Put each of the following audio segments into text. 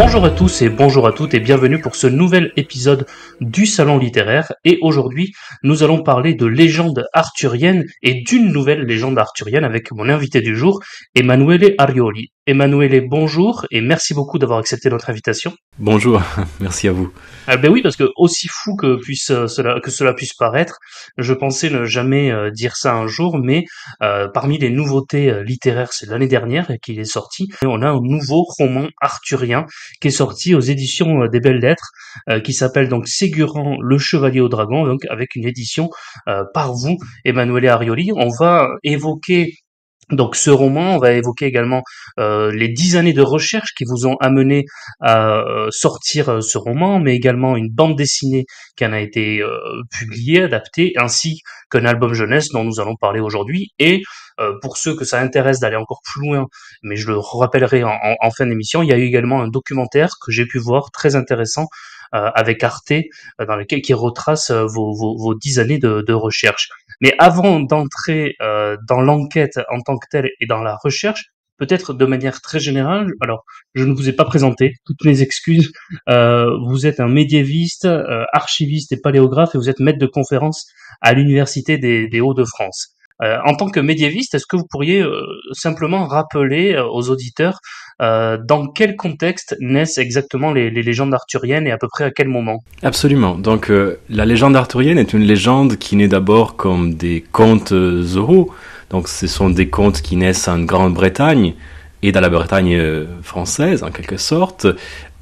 Bonjour à tous et bonjour à toutes et bienvenue pour ce nouvel épisode du Salon littéraire. Et aujourd'hui, nous allons parler de légendes arthuriennes et d'une nouvelle légende arthurienne avec mon invité du jour, Emanuele Arioli. Emanuele, bonjour et merci beaucoup d'avoir accepté notre invitation. Bonjour, merci à vous. Ah ben oui, parce que aussi fou que cela puisse paraître, je pensais ne jamais dire ça un jour, mais parmi les nouveautés littéraires, c'est l'année dernière qu'il est sorti, et on a un nouveau roman arthurien qui est sorti aux éditions des Belles Lettres, qui s'appelle donc Ségurant le Chevalier au Dragon, donc avec une édition par vous, Emanuele Arioli. On va évoquer donc ce roman, on va évoquer également les 10 années de recherche qui vous ont amené à sortir ce roman, mais également une bande dessinée qui en a été publiée, adaptée, ainsi qu'un album jeunesse dont nous allons parler aujourd'hui. Et pour ceux que ça intéresse d'aller encore plus loin, mais je le rappellerai en fin d'émission, il y a eu également un documentaire que j'ai pu voir très intéressant avec Arte, dans lequel qui retrace vos 10 années de recherche. Mais avant d'entrer dans l'enquête en tant que telle et dans la recherche, peut-être de manière très générale, alors je ne vous ai pas présenté, toutes mes excuses, vous êtes un médiéviste, archiviste et paléographe et vous êtes maître de conférence à l'Université des Hauts-de-France. En tant que médiéviste, est-ce que vous pourriez simplement rappeler aux auditeurs dans quel contexte naissent exactement les légendes arthuriennes et à peu près à quel moment? Absolument. Donc, la légende arthurienne est une légende qui naît d'abord comme des contes oraux. Donc, ce sont des contes qui naissent en Grande-Bretagne et dans la Bretagne française, en quelque sorte,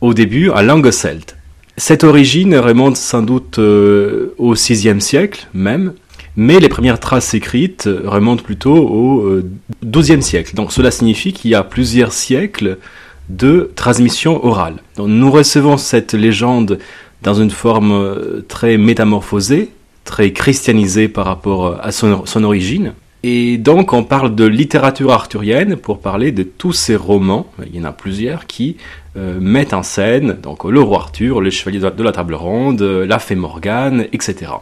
au début en langue celte. Cette origine remonte sans doute au VIe siècle même, mais les premières traces écrites remontent plutôt au XIIe siècle. Donc cela signifie qu'il y a plusieurs siècles de transmission orale. Donc, nous recevons cette légende dans une forme très métamorphosée, très christianisée par rapport à son origine. Et donc on parle de littérature arthurienne pour parler de tous ces romans, il y en a plusieurs, qui mettent en scène donc, le roi Arthur, le chevalier de la table ronde, la fée Morgane, etc.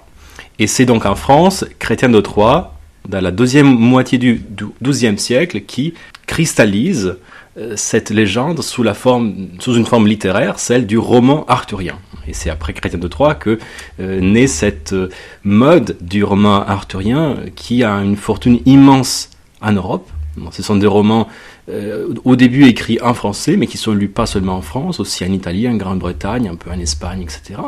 Et c'est donc en France, Chrétien de Troyes, dans la deuxième moitié du XIIe siècle, qui cristallise cette légende sous une forme littéraire, celle du roman arthurien. Et c'est après Chrétien de Troyes que naît cette mode du roman arthurien qui a une fortune immense en Europe. Bon, ce sont des romans au début écrits en français, mais qui sont lus pas seulement en France, aussi en Italie, en Grande-Bretagne, un peu en Espagne, etc.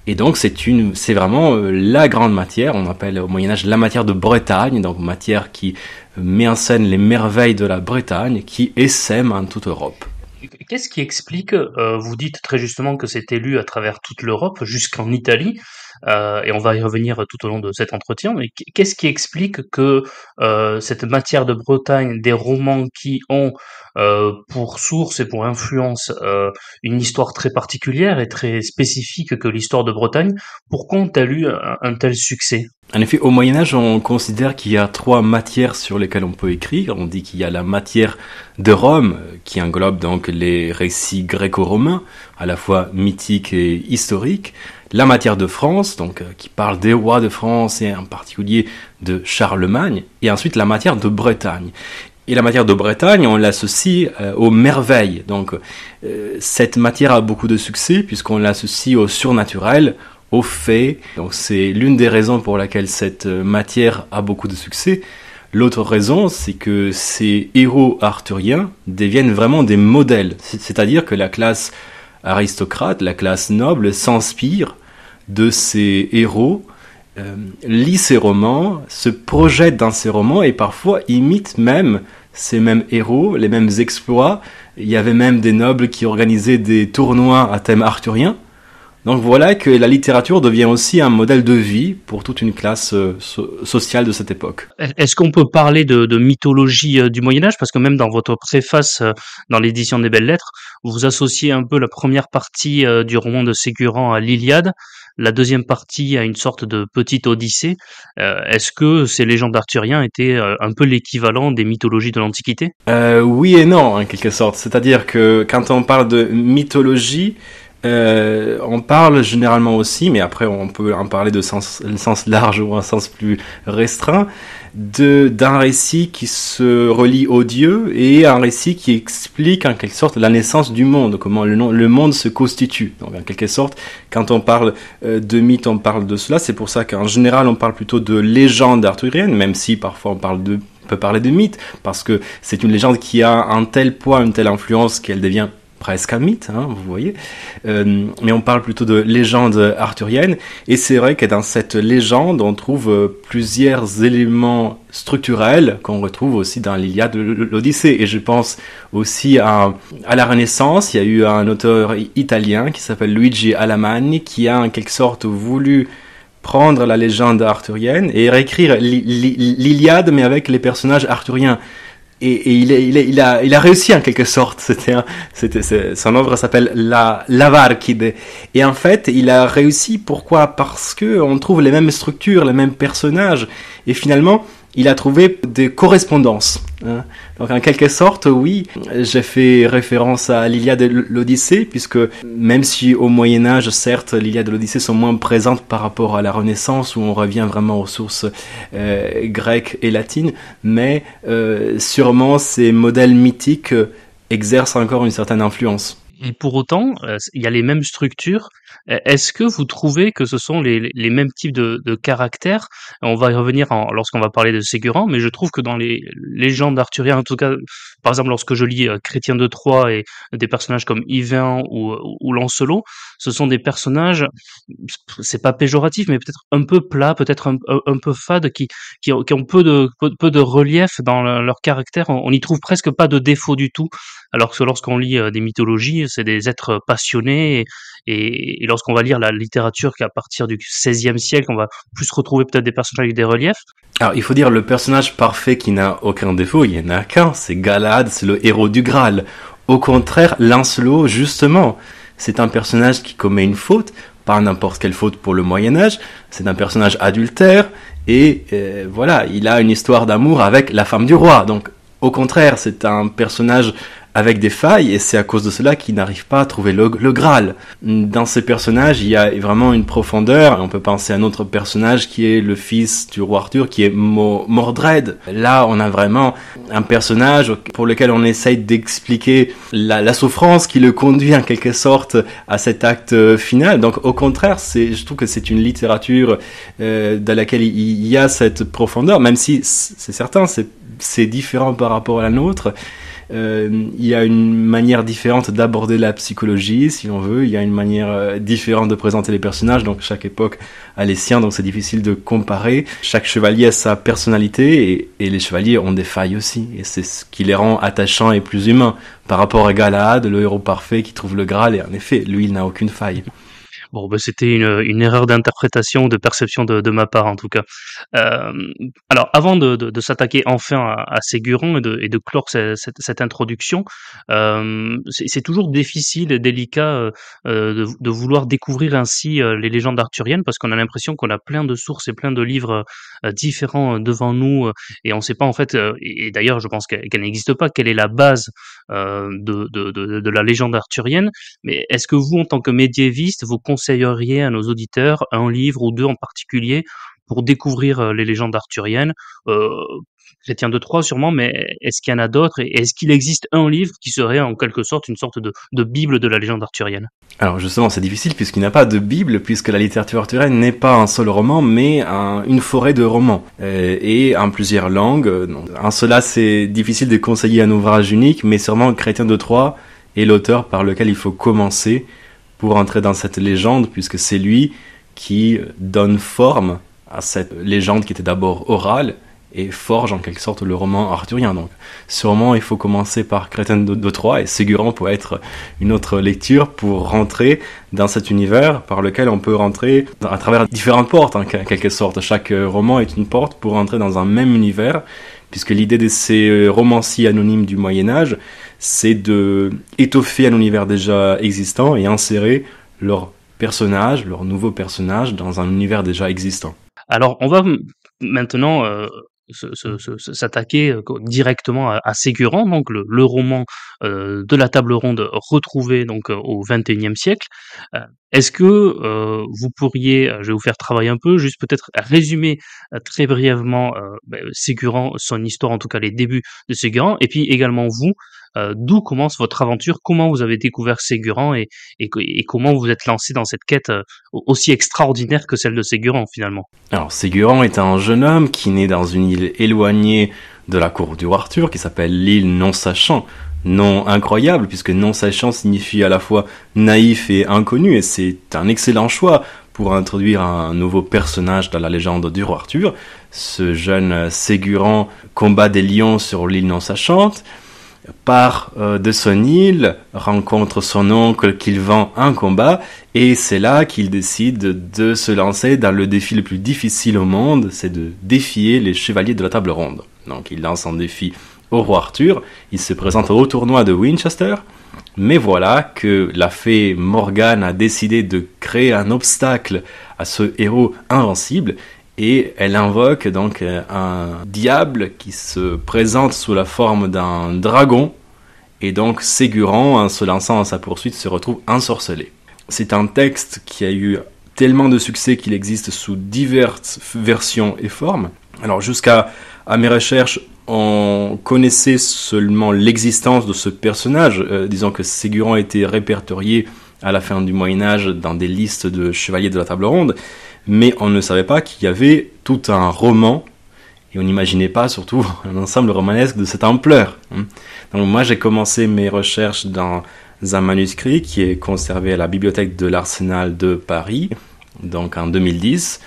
Et donc c'est vraiment la grande matière, on appelle au Moyen-Âge la matière de Bretagne, donc matière qui met en scène les merveilles de la Bretagne, qui essaime en toute Europe. Qu'est-ce qui explique, vous dites très justement que c'était lu à travers toute l'Europe, jusqu'en Italie, et on va y revenir tout au long de cet entretien, mais qu'est-ce qui explique que cette matière de Bretagne, des romans qui ont pour source et pour influence une histoire très particulière et très spécifique que l'histoire de Bretagne, pourquoi ont-elles eu un tel succès? En effet, au Moyen-Âge, on considère qu'il y a trois matières sur lesquelles on peut écrire. On dit qu'il y a la matière de Rome, qui englobe donc les récits gréco-romains, à la fois mythiques et historiques. La matière de France, donc qui parle des rois de France et en particulier de Charlemagne. Et ensuite la matière de Bretagne. Et la matière de Bretagne, on l'associe aux merveilles. Donc cette matière a beaucoup de succès puisqu'on l'associe au surnaturel, aux faits. Donc c'est l'une des raisons pour laquelle cette matière a beaucoup de succès. L'autre raison, c'est que ces héros arthuriens deviennent vraiment des modèles. C'est-à-dire que la classe aristocrate, la classe noble, s'inspire de ces héros, lit ces romans, se projette dans ces romans et parfois imite même ces mêmes héros, les mêmes exploits. Il y avait même des nobles qui organisaient des tournois à thème arthurien. Donc voilà que la littérature devient aussi un modèle de vie pour toute une classe sociale de cette époque. Est-ce qu'on peut parler de mythologie du Moyen-Âge? Parce que même dans votre préface, dans l'édition des Belles Lettres, vous associez un peu la première partie du roman de Ségurant à l'Iliade, la deuxième partie à une sorte de petite Odyssée. Est-ce que ces légendes arthuriens étaient un peu l'équivalent des mythologies de l'Antiquité? Oui et non, en quelque sorte. C'est-à-dire que quand on parle de mythologie, On parle généralement aussi, mais après on peut en parler de sens large ou un sens plus restreint, d'un récit qui se relie au Dieu et un récit qui explique en quelque sorte la naissance du monde, comment le monde se constitue. Donc en quelque sorte, quand on parle de mythe, on parle de cela. C'est pour ça qu'en général on parle plutôt de légende arthurienne, même si parfois on peut parler de mythe, parce que c'est une légende qui a un tel poids, une telle influence qu'elle devient presque un mythe, hein, vous voyez. Mais on parle plutôt de légende arthurienne, et c'est vrai que dans cette légende, on trouve plusieurs éléments structurels qu'on retrouve aussi dans l'Iliade de l'Odyssée. Et je pense aussi à la Renaissance. Il y a eu un auteur italien qui s'appelle Luigi Alamanni, qui a en quelque sorte voulu prendre la légende arthurienne et réécrire l'Iliade, mais avec les personnages arthuriens. Et il a réussi en quelque sorte. Son œuvre s'appelle l'Avarchide. Et en fait, il a réussi. Pourquoi? Parce que on trouve les mêmes structures, les mêmes personnages. Et finalement, il a trouvé des correspondances. Hein. Donc en quelque sorte, oui, j'ai fait référence à l'Iliade et l'Odyssée, puisque même si au Moyen-Âge, certes, l'Iliade et l'Odyssée sont moins présentes par rapport à la Renaissance, où on revient vraiment aux sources grecques et latines, mais sûrement ces modèles mythiques exercent encore une certaine influence. Et pour autant, il y a les mêmes structures. Est-ce que vous trouvez que ce sont les mêmes types de caractères? On va y revenir lorsqu'on va parler de Ségurant, mais je trouve que dans les légendes arthuriennes, en tout cas, par exemple, lorsque je lis Chrétien de Troyes et des personnages comme Yvain ou Lancelot, ce sont des personnages, c'est pas péjoratif, mais peut-être un peu plats, peut-être un peu fades, qui ont peu de relief dans leur caractère. On n'y trouve presque pas de défaut du tout. Alors que lorsqu'on lit des mythologies, c'est des êtres passionnés, et lorsqu'on va lire la littérature qu'à partir du XVIe siècle, on va plus retrouver peut-être des personnages avec des reliefs. Alors, il faut dire, le personnage parfait qui n'a aucun défaut, il y en a qu'un, c'est Galahad, c'est le héros du Graal. Au contraire, Lancelot, justement, c'est un personnage qui commet une faute, pas n'importe quelle faute pour le Moyen-Âge, c'est un personnage adultère, et voilà, il a une histoire d'amour avec la femme du roi. Donc, au contraire, c'est un personnage avec des failles, et c'est à cause de cela qu'il n'arrive pas à trouver le Graal. Dans ces personnages, il y a vraiment une profondeur. On peut penser à un autre personnage qui est le fils du roi Arthur, qui est Mordred. Là, on a vraiment un personnage pour lequel on essaye d'expliquer la souffrance qui le conduit en quelque sorte à cet acte final. Donc, au contraire, je trouve que c'est une littérature dans laquelle il y a cette profondeur, même si c'est certain, c'est différent par rapport à la nôtre. Il y a une manière différente d'aborder la psychologie, si on veut. Il y a une manière différente de présenter les personnages. Donc chaque époque a les siens, donc c'est difficile de comparer. Chaque chevalier a sa personnalité, et les chevaliers ont des failles aussi. Et c'est ce qui les rend attachants et plus humains. Par rapport à Galahad, le héros parfait qui trouve le Graal, et en effet, lui, il n'a aucune faille. Bon, ben c'était une erreur d'interprétation, de perception de ma part en tout cas. Alors, avant de s'attaquer enfin à Ségurant et de clore cette introduction, c'est toujours difficile et délicat de vouloir découvrir ainsi les légendes arthuriennes, parce qu'on a l'impression qu'on a plein de sources et plein de livres différents devant nous, et on ne sait pas en fait, et d'ailleurs je pense qu'elle n'existe pas, quelle est la base de la légende arthurienne. Mais est-ce que vous, en tant que médiéviste, vous conseilleriez à nos auditeurs un livre ou deux en particulier pour découvrir les légendes arthuriennes? Chrétien de Troyes sûrement, mais est-ce qu'il y en a d'autres, et est-ce qu'il existe un livre qui serait en quelque sorte une sorte de bible de la légende arthurienne? Alors justement, c'est difficile puisqu'il n'y a pas de bible, puisque la littérature arthurienne n'est pas un seul roman, mais une forêt de romans, et en plusieurs langues. En cela, c'est difficile de conseiller un ouvrage unique, mais sûrement Chrétien de Troyes est l'auteur par lequel il faut commencer pour entrer dans cette légende, puisque c'est lui qui donne forme à cette légende qui était d'abord orale, et forge en quelque sorte le roman arthurien. Donc sûrement il faut commencer par Chrétien de Troyes, et Ségurant pourrait être une autre lecture pour rentrer dans cet univers par lequel on peut rentrer à travers différentes portes en quelque sorte. Chaque roman est une porte pour rentrer dans un même univers, puisque l'idée de ces romanciers anonymes du Moyen-Âge, c'est de étoffer un univers déjà existant et insérer leurs personnages, leurs nouveaux personnages dans un univers déjà existant. Alors on va maintenant s'attaquer directement à Ségurant, donc le roman de la table ronde retrouvé donc au XXIe siècle. Est-ce que vous pourriez, je vais vous faire travailler un peu, juste peut-être résumer très brièvement Ségurant, son histoire, en tout cas les débuts de Ségurant, et puis également vous, d'où commence votre aventure, comment vous avez découvert Ségurant et comment vous êtes lancé dans cette quête aussi extraordinaire que celle de Ségurant finalement. Alors, Ségurant est un jeune homme qui naît dans une île éloignée de la cour du roi Arthur, qui s'appelle l'île Non-Sachant. Nom incroyable, puisque Non-Sachant signifie à la fois naïf et inconnu, et c'est un excellent choix pour introduire un nouveau personnage dans la légende du roi Arthur. Ce jeune Ségurant combat des lions sur l'île Non-Sachante, part de son île, rencontre son oncle qu'il vend un combat, et c'est là qu'il décide de se lancer dans le défi le plus difficile au monde, c'est de défier les chevaliers de la table ronde. Donc il lance un défi au roi Arthur, il se présente au tournoi de Winchester, mais voilà que la fée Morgane a décidé de créer un obstacle à ce héros invincible, et elle invoque donc un diable qui se présente sous la forme d'un dragon, et donc Ségurant, en se lançant à sa poursuite, se retrouve ensorcelé. C'est un texte qui a eu tellement de succès qu'il existe sous diverses versions et formes. Alors jusqu'à mes recherches, on connaissait seulement l'existence de ce personnage. Disons que Ségurant était répertorié à la fin du Moyen-Âge dans des listes de chevaliers de la table ronde, mais on ne savait pas qu'il y avait tout un roman, et on n'imaginait pas surtout un ensemble romanesque de cette ampleur. Donc moi j'ai commencé mes recherches dans un manuscrit qui est conservé à la bibliothèque de l'Arsenal de Paris, donc en 2010,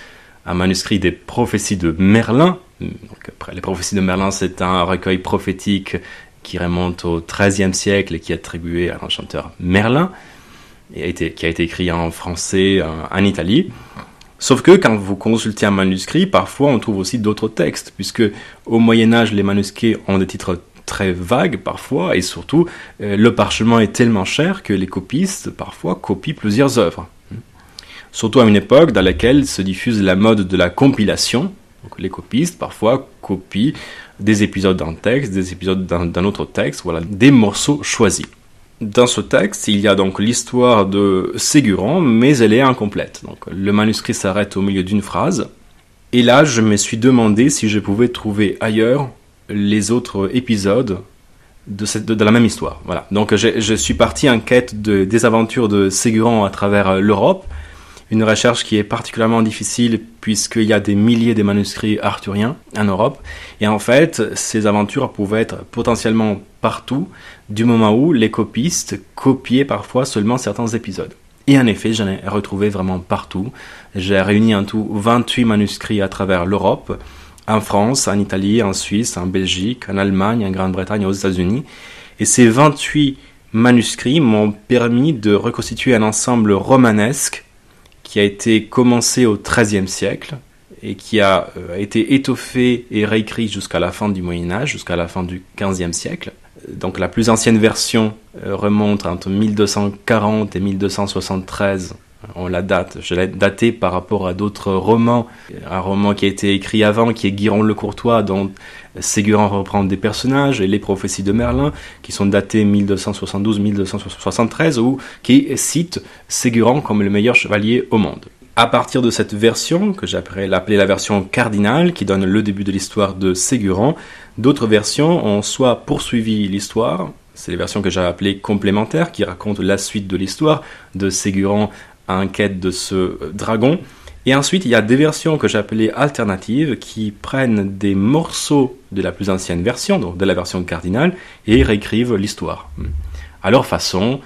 un manuscrit des prophéties de Merlin. Donc, après, les prophéties de Merlin, c'est un recueil prophétique qui remonte au XIIIe siècle et qui est attribué à l'enchanteur Merlin, et qui a été écrit en français en Italie. Sauf que quand vous consultez un manuscrit, parfois on trouve aussi d'autres textes, puisque au Moyen-Âge, les manuscrits ont des titres très vagues parfois, et surtout, le parchemin est tellement cher que les copistes parfois copient plusieurs œuvres. Surtout à une époque dans laquelle se diffuse la mode de la compilation. Donc les copistes parfois copient des épisodes d'un texte, des épisodes d'un autre texte, voilà, des morceaux choisis. Dans ce texte, il y a donc l'histoire de Ségurant, mais elle est incomplète. Donc le manuscrit s'arrête au milieu d'une phrase. Et là, je me suis demandé si je pouvais trouver ailleurs les autres épisodes de la même histoire. Voilà. Donc je suis parti en quête des aventures de Ségurant à travers l'Europe. Une recherche qui est particulièrement difficile puisqu'il y a des milliers de manuscrits arthuriens en Europe. Et en fait, ces aventures pouvaient être potentiellement partout, du moment où les copistes copiaient parfois seulement certains épisodes. Et en effet, j'en ai retrouvé vraiment partout. J'ai réuni en tout 28 manuscrits à travers l'Europe, en France, en Italie, en Suisse, en Belgique, en Allemagne, en Grande-Bretagne, aux États-Unis. Et ces 28 manuscrits m'ont permis de reconstituer un ensemble romanesque qui a été commencé au XIIIe siècle et qui a été étoffé et réécrit jusqu'à la fin du Moyen-Âge, jusqu'à la fin du XVe siècle. Donc la plus ancienne version remonte entre 1240 et 1273. On la date, je l'ai datée par rapport à d'autres romans. Un roman qui a été écrit avant, qui est Guiron le Courtois, dont Ségurant reprend des personnages, et les prophéties de Merlin, qui sont datées 1272-1273, ou qui citent Ségurant comme le meilleur chevalier au monde. À partir de cette version, que j'appellerai la version cardinale, qui donne le début de l'histoire de Ségurant, d'autres versions ont soit poursuivi l'histoire, c'est les versions que j'ai appelées complémentaires, qui racontent la suite de l'histoire de Ségurant en quête de ce dragon. Et ensuite, il y a des versions que j'appelais alternatives qui prennent des morceaux de la plus ancienne version, donc de la version cardinale, et réécrivent l'histoire. À leur façon,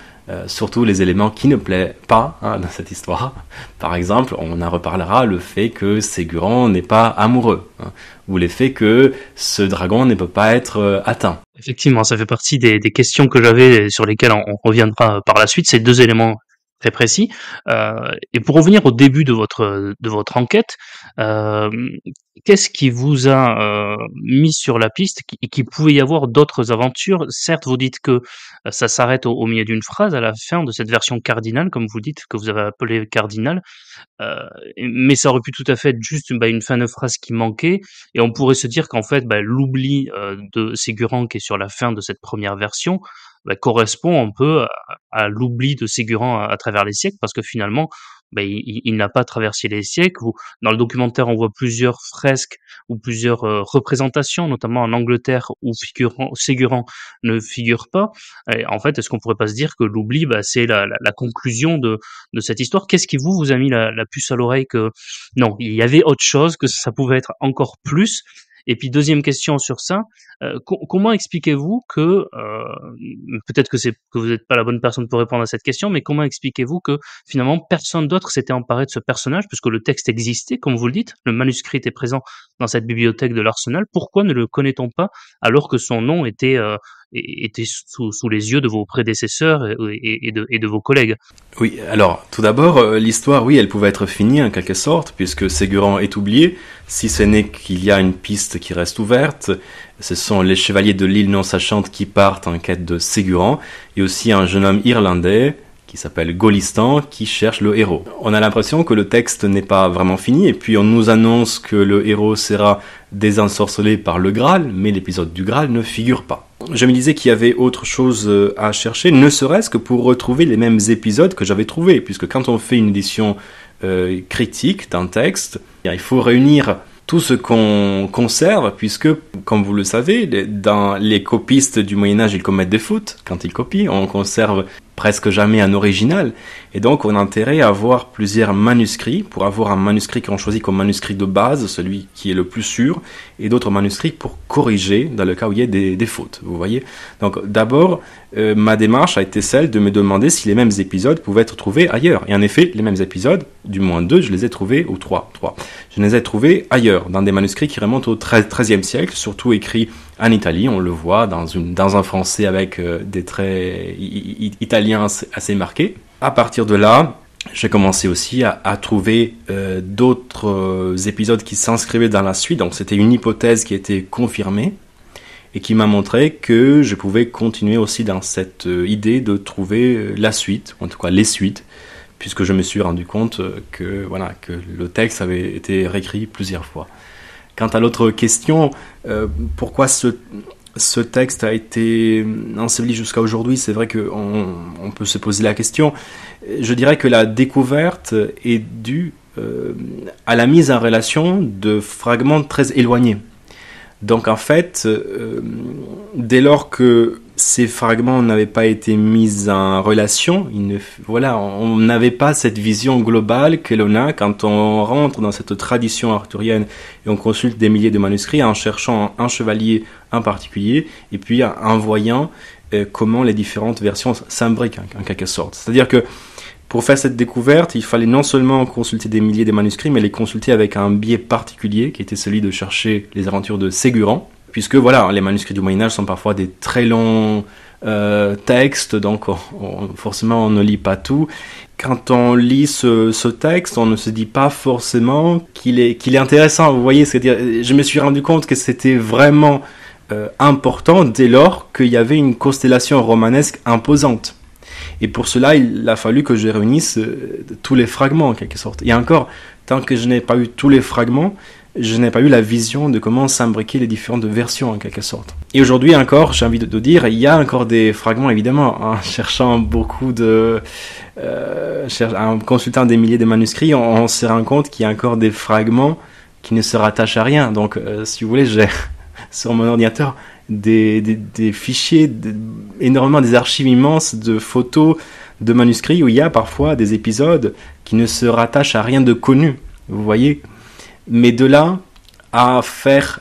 surtout les éléments qui ne plaisent pas dans cette histoire. Par exemple, on en reparlera, le fait que Ségurant n'est pas amoureux, ou le fait que ce dragon ne peut pas être atteint. Effectivement, ça fait partie des questions que j'avais et sur lesquelles on reviendra par la suite. Ces deux éléments très précis. Et pour revenir au début de votre enquête, qu'est-ce qui vous a mis sur la piste qu'il pouvait y avoir d'autres aventures? Certes, vous dites que ça s'arrête au milieu d'une phrase, à la fin de cette version cardinale, comme vous dites, que vous avez appelée cardinale. Heu, mais ça aurait pu tout à fait être juste, une fin de phrase qui manquait et on pourrait se dire qu'en fait, l'oubli, de Ségurant qui est sur la fin de cette première version, correspond un peu à l'oubli de Ségurant à travers les siècles parce que finalement, il n'a pas traversé les siècles ou dans le documentaire, on voit plusieurs fresques ou plusieurs, représentations, notamment en Angleterre où Ségurant ne figure pas et en fait, est-ce qu'on pourrait pas se dire que l'oubli, c'est la conclusion de cette histoire? Qu'est-ce qui vous a mis la puce à l'oreille que non, il y avait autre chose, que ça pouvait être encore plus? Et puis deuxième question sur ça, comment expliquez-vous que, peut-être que vous n'êtes pas la bonne personne pour répondre à cette question, mais comment expliquez-vous que finalement personne d'autre s'était emparé de ce personnage puisque le texte existait, comme vous le dites, le manuscrit était présent dans cette bibliothèque de l'Arsenal. Pourquoi ne le connaît-on pas alors que son nom était sous les yeux de vos prédécesseurs et de vos collègues? Oui, alors tout d'abord, l'histoire, oui, elle pouvait être finie en quelque sorte, puisque Ségurant est oublié, si ce n'est qu'il y a une piste qui reste ouverte. Ce sont les chevaliers de l'île non sachante qui partent en quête de Ségurant, et aussi un jeune homme irlandais qui s'appelle Golistan qui cherche le héros. On a l'impression que le texte n'est pas vraiment fini, et puis on nous annonce que le héros sera désensorcelé par le Graal, mais l'épisode du Graal ne figure pas. Je me disais qu'il y avait autre chose à chercher, ne serait-ce que pour retrouver les mêmes épisodes que j'avais trouvés, puisque quand on fait une édition critique d'un texte, il faut réunir tout ce qu'on conserve, puisque, comme vous le savez, dans les copistes du Moyen-Âge, ils commettent des fautes quand ils copient. On conserve presque jamais un original. Et donc, on a intérêt à avoir plusieurs manuscrits pour avoir un manuscrit qu'on choisit comme manuscrit de base, celui qui est le plus sûr, et d'autres manuscrits pour corriger dans le cas où il y a des fautes. Vous voyez? Donc, d'abord, ma démarche a été celle de me demander si les mêmes épisodes pouvaient être trouvés ailleurs. Et en effet, les mêmes épisodes, du moins 2, je les ai trouvés, ou 3. Je les ai trouvés ailleurs, dans des manuscrits qui remontent au XIIIe siècle, surtout écrits en Italie. On le voit dans un français avec des traits italiens assez marqués. À partir de là, j'ai commencé aussi à trouver d'autres épisodes qui s'inscrivaient dans la suite. Donc c'était une hypothèse qui était confirmée et qui m'a montré que je pouvais continuer aussi dans cette idée de trouver la suite, ou en tout cas les suites, puisque je me suis rendu compte que le texte avait été réécrit plusieurs fois. Quant à l'autre question, pourquoi ce texte a été enseveli jusqu'à aujourd'hui, c'est vrai qu'on peut se poser la question. Je dirais que la découverte est due à la mise en relation de fragments très éloignés. Donc en fait, dès lors que ces fragments n'avaient pas été mis en relation, on n'avait pas cette vision globale que l'on a quand on rentre dans cette tradition arthurienne et on consulte des milliers de manuscrits en cherchant un chevalier en particulier et puis en voyant comment les différentes versions s'imbriquent en quelque sorte. C'est-à-dire que pour faire cette découverte, il fallait non seulement consulter des milliers de manuscrits, mais les consulter avec un biais particulier, qui était celui de chercher les aventures de Ségurant, puisque les manuscrits du Moyen-Âge sont parfois des très longs textes, donc forcément on ne lit pas tout. Quand on lit ce texte, on ne se dit pas forcément qu'il est intéressant, vous voyez, c'est-à-dire, je me suis rendu compte que c'était vraiment important dès lors qu'il y avait une constellation romanesque imposante. Et pour cela, il a fallu que je réunisse tous les fragments en quelque sorte. Et encore, tant que je n'ai pas eu tous les fragments, je n'ai pas eu la vision de comment s'imbriquer les différentes versions en quelque sorte. Et aujourd'hui encore, j'ai envie de dire, il y a encore des fragments évidemment, en cherchant en consultant des milliers de manuscrits, on se rend compte qu'il y a encore des fragments qui ne se rattachent à rien. Donc si vous voulez, j'ai sur mon ordinateur des fichiers, énormément des archives immenses de photos, de manuscrits où il y a parfois des épisodes qui ne se rattachent à rien de connu, vous voyez. Mais de là à faire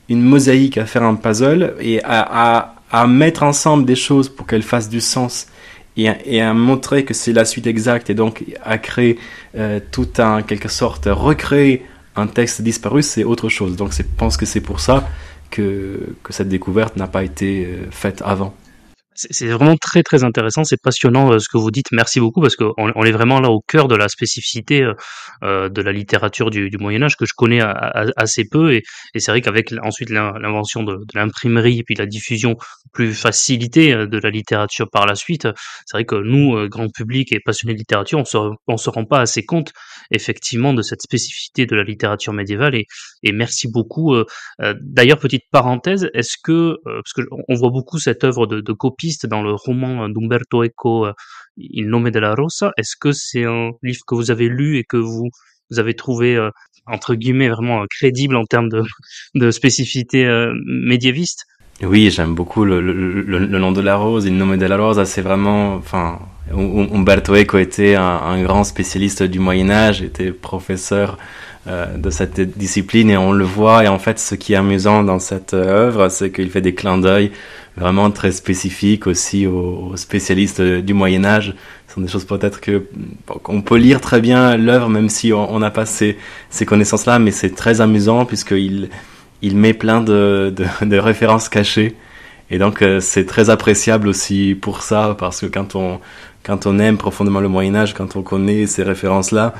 une mosaïque, à faire un puzzle et à mettre ensemble des choses pour qu'elles fassent du sens et à montrer que c'est la suite exacte et donc à créer en quelque sorte, recréer un texte disparu, c'est autre chose. Donc je pense que c'est pour ça que cette découverte n'a pas été faite avant. C'est vraiment très, très intéressant, c'est passionnant, ce que vous dites. Merci beaucoup parce qu'on est vraiment là au cœur de la spécificité, de la littérature du Moyen Âge que je connais assez peu et c'est vrai qu'avec ensuite l'invention de l'imprimerie et puis la diffusion plus facilitée, de la littérature par la suite, c'est vrai que nous, grand public et passionnés de littérature, on se rend pas assez compte effectivement de cette spécificité de la littérature médiévale et merci beaucoup, d'ailleurs, petite parenthèse, est-ce que, parce que on voit beaucoup cette œuvre de copiste dans le roman d'Umberto Eco, Il nome della rosa, est-ce que c'est un livre que vous avez lu et que vous avez trouvé, entre guillemets, vraiment crédible en termes de spécificité médiéviste? Oui, j'aime beaucoup le nom de la rose, il nome della rosa, c'est vraiment, enfin, Umberto Eco était un grand spécialiste du Moyen-Âge, était professeur de cette discipline et on le voit. Et en fait, ce qui est amusant dans cette œuvre, c'est qu'il fait des clins d'œil vraiment très spécifiques aussi aux spécialistes du Moyen-Âge. Ce sont des choses peut-être qu'on peut lire très bien l'œuvre, même si on n'a pas ces connaissances-là, mais c'est très amusant puisqu'il met plein de références cachées. Et donc, c'est très appréciable aussi pour ça, parce que quand on aime profondément le Moyen-Âge, quand on connaît ces références-là,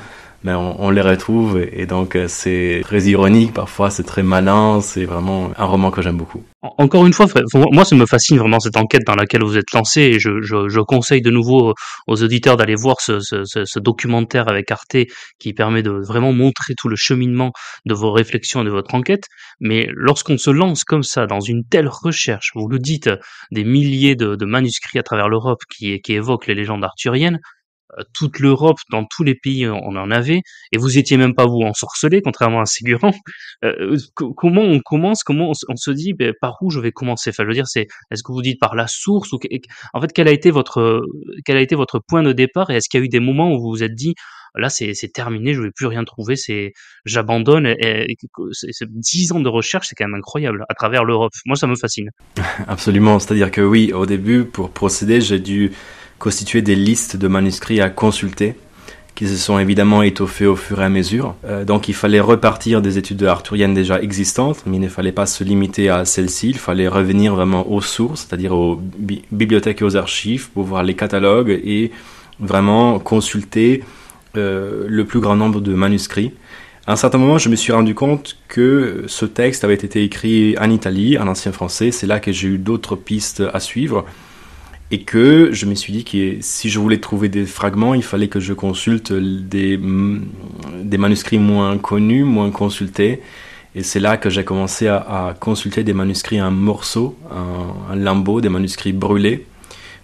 mais on les retrouve et donc c'est très ironique parfois, c'est très malin, c'est vraiment un roman que j'aime beaucoup. Encore une fois, moi, ça me fascine vraiment cette enquête dans laquelle vous êtes lancé et je conseille de nouveau aux auditeurs d'aller voir ce documentaire avec Arte qui permet de vraiment montrer tout le cheminement de vos réflexions et de votre enquête. Mais lorsqu'on se lance comme ça dans une telle recherche, vous le dites, des milliers de manuscrits à travers l'Europe qui évoquent les légendes arthuriennes, toute l'Europe, dans tous les pays, on en avait, et vous étiez même pas vous ensorcelé, contrairement à Ségurant. Comment on commence, comment on se dit, ben, par où je vais commencer? Enfin, je veux dire, est-ce que vous dites par la source ou en fait, quel a été votre point de départ et est-ce qu'il y a eu des moments où vous vous êtes dit, là, c'est terminé, je vais plus rien trouver, j'abandonne c'est 10 ans de recherche, c'est quand même incroyable à travers l'Europe. Moi, ça me fascine. Absolument, c'est-à-dire que oui, au début, pour procéder, j'ai dû constituer des listes de manuscrits à consulter, qui se sont évidemment étoffées au fur et à mesure. Donc il fallait repartir des études arthuriennes déjà existantes, mais il ne fallait pas se limiter à celles-ci, il fallait revenir vraiment aux sources, c'est-à-dire aux bibliothèques et aux archives, pour voir les catalogues et vraiment consulter le plus grand nombre de manuscrits. À un certain moment, je me suis rendu compte que ce texte avait été écrit en Italie, en ancien français. C'est là que j'ai eu d'autres pistes à suivre. Et que je me suis dit que si je voulais trouver des fragments, il fallait que je consulte des manuscrits moins connus, moins consultés. Et c'est là que j'ai commencé à consulter des manuscrits en morceaux, en lambeaux, des manuscrits brûlés.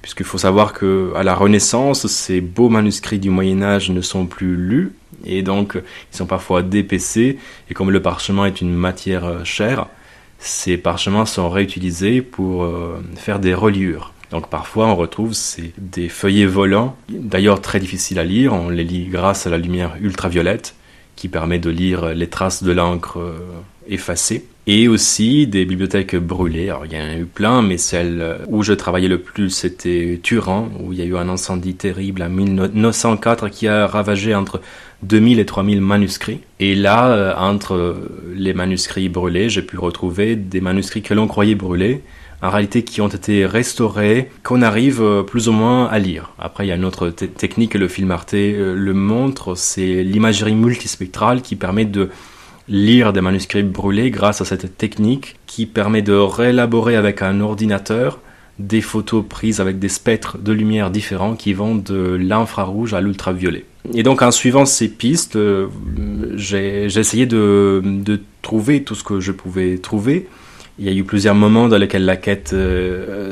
Puisqu'il faut savoir qu'à la Renaissance, ces beaux manuscrits du Moyen-Âge ne sont plus lus. Et donc, ils sont parfois dépecés. Et comme le parchemin est une matière chère, ces parchemins sont réutilisés pour faire des reliures. Donc parfois on retrouve des feuillets volants, d'ailleurs très difficiles à lire, on les lit grâce à la lumière ultraviolette qui permet de lire les traces de l'encre effacées. Et aussi des bibliothèques brûlées, alors il y en a eu plein, mais celle où je travaillais le plus c'était Turin, où il y a eu un incendie terrible en 1904 qui a ravagé entre 2000 et 3000 manuscrits. Et là, entre les manuscrits brûlés, j'ai pu retrouver des manuscrits que l'on croyait brûlés, en réalité qui ont été restaurés, qu'on arrive plus ou moins à lire. Après, il y a une autre technique, le film Arte le montre, c'est l'imagerie multispectrale qui permet de lire des manuscrits brûlés grâce à cette technique qui permet de réélaborer avec un ordinateur des photos prises avec des spectres de lumière différents qui vont de l'infrarouge à l'ultraviolet. Et donc en suivant ces pistes, j'ai essayé de trouver tout ce que je pouvais trouver. Il y a eu plusieurs moments dans lesquels la quête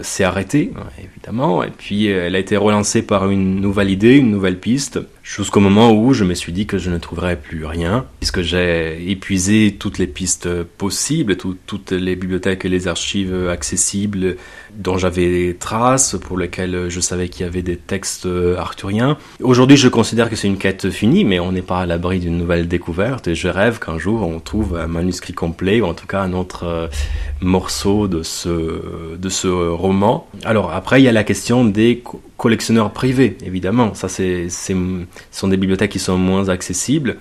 s'est arrêtée, évidemment, et puis elle a été relancée par une nouvelle idée, une nouvelle piste, jusqu'au moment où je me suis dit que je ne trouverais plus rien, puisque j'ai épuisé toutes les pistes possibles, toutes les bibliothèques et les archives accessibles dont j'avais des traces, pour lesquelles je savais qu'il y avait des textes arthuriens. Aujourd'hui, je considère que c'est une quête finie, mais on n'est pas à l'abri d'une nouvelle découverte, et je rêve qu'un jour on trouve un manuscrit complet, ou en tout cas un autre morceau de ce roman. Alors après, il y a la question des collectionneurs privés, évidemment. Ça, ce sont des bibliothèques qui sont moins accessibles.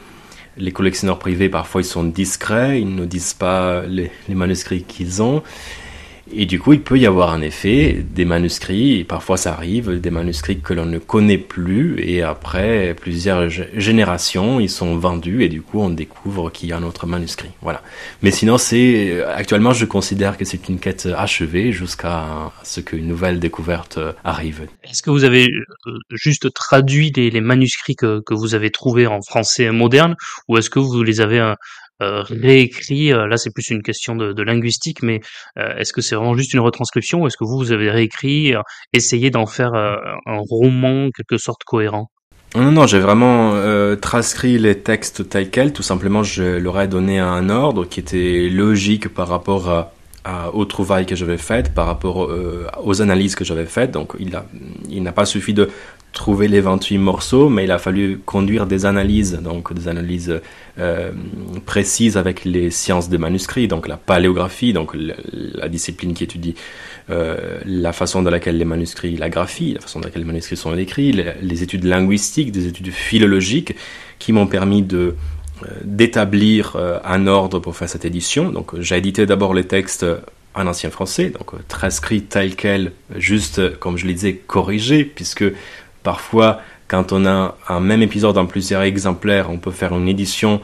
Les collectionneurs privés, parfois, ils sont discrets, ils ne disent pas les manuscrits qu'ils ont. Et du coup, il peut y avoir en effet des manuscrits, et parfois ça arrive, des manuscrits que l'on ne connaît plus, et après plusieurs générations, ils sont vendus, et du coup, on découvre qu'il y a un autre manuscrit. Voilà. Mais sinon, actuellement, je considère que c'est une quête achevée jusqu'à ce qu'une nouvelle découverte arrive. Est-ce que vous avez juste traduit les manuscrits que vous avez trouvés en français moderne, ou est-ce que vous les avez réécrits? Là, c'est plus une question de linguistique, mais est-ce que c'est vraiment juste une retranscription, ou est-ce que vous avez réécrit, essayé d'en faire un roman, en quelque sorte, cohérent? Non, non, j'ai vraiment transcrit les textes tels quels. Tout simplement, je leur ai donné un ordre qui était logique par rapport aux trouvailles que j'avais faites, par rapport aux analyses que j'avais faites. Donc, il n'a pas suffi de trouver les 28 morceaux, mais il a fallu conduire des analyses, donc des analyses précises avec les sciences des manuscrits, donc la paléographie, donc la discipline qui étudie la façon dans laquelle les manuscrits, la graphie, la façon dans laquelle les manuscrits sont écrits, les études linguistiques, des études philologiques, qui m'ont permis d'établir un ordre pour faire cette édition. Donc j'ai édité d'abord les textes en ancien français, donc transcrits tels quels, juste comme je le disais, corrigés, puisque parfois quand on a un même épisode en plusieurs exemplaires, on peut faire une édition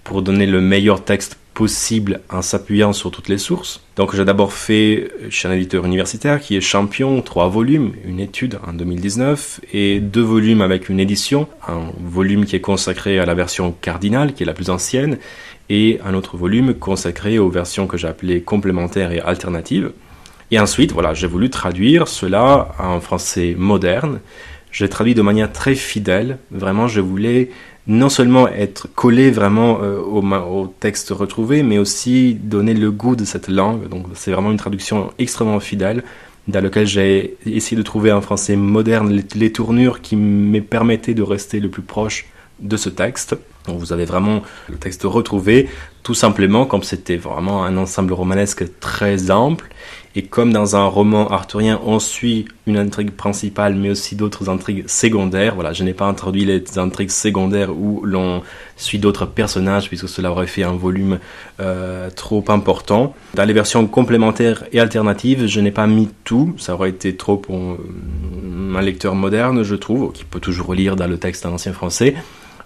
pour donner le meilleur texte possible en s'appuyant sur toutes les sources. Donc j'ai d'abord fait chez un éditeur universitaire qui est Champion, 3 volumes, une étude en 2019, et 2 volumes avec une édition, un volume qui est consacré à la version cardinale, qui est la plus ancienne, et un autre volume consacré aux versions que j'ai appelées complémentaires et alternatives. Et ensuite, voilà, j'ai voulu traduire cela en français moderne. J'ai traduit de manière très fidèle. Vraiment, je voulais non seulement être collé vraiment au texte retrouvé, mais aussi donner le goût de cette langue. Donc c'est vraiment une traduction extrêmement fidèle, dans laquelle j'ai essayé de trouver en français moderne les tournures qui me permettaient de rester le plus proche de ce texte. Donc vous avez vraiment le texte retrouvé, tout simplement comme c'était vraiment un ensemble romanesque très ample. Et comme dans un roman arthurien, on suit une intrigue principale, mais aussi d'autres intrigues secondaires. Voilà, je n'ai pas introduit les intrigues secondaires où l'on suit d'autres personnages, puisque cela aurait fait un volume trop important. Dans les versions complémentaires et alternatives, je n'ai pas mis tout. Ça aurait été trop pour un lecteur moderne, je trouve, qui peut toujours lire dans le texte en ancien français.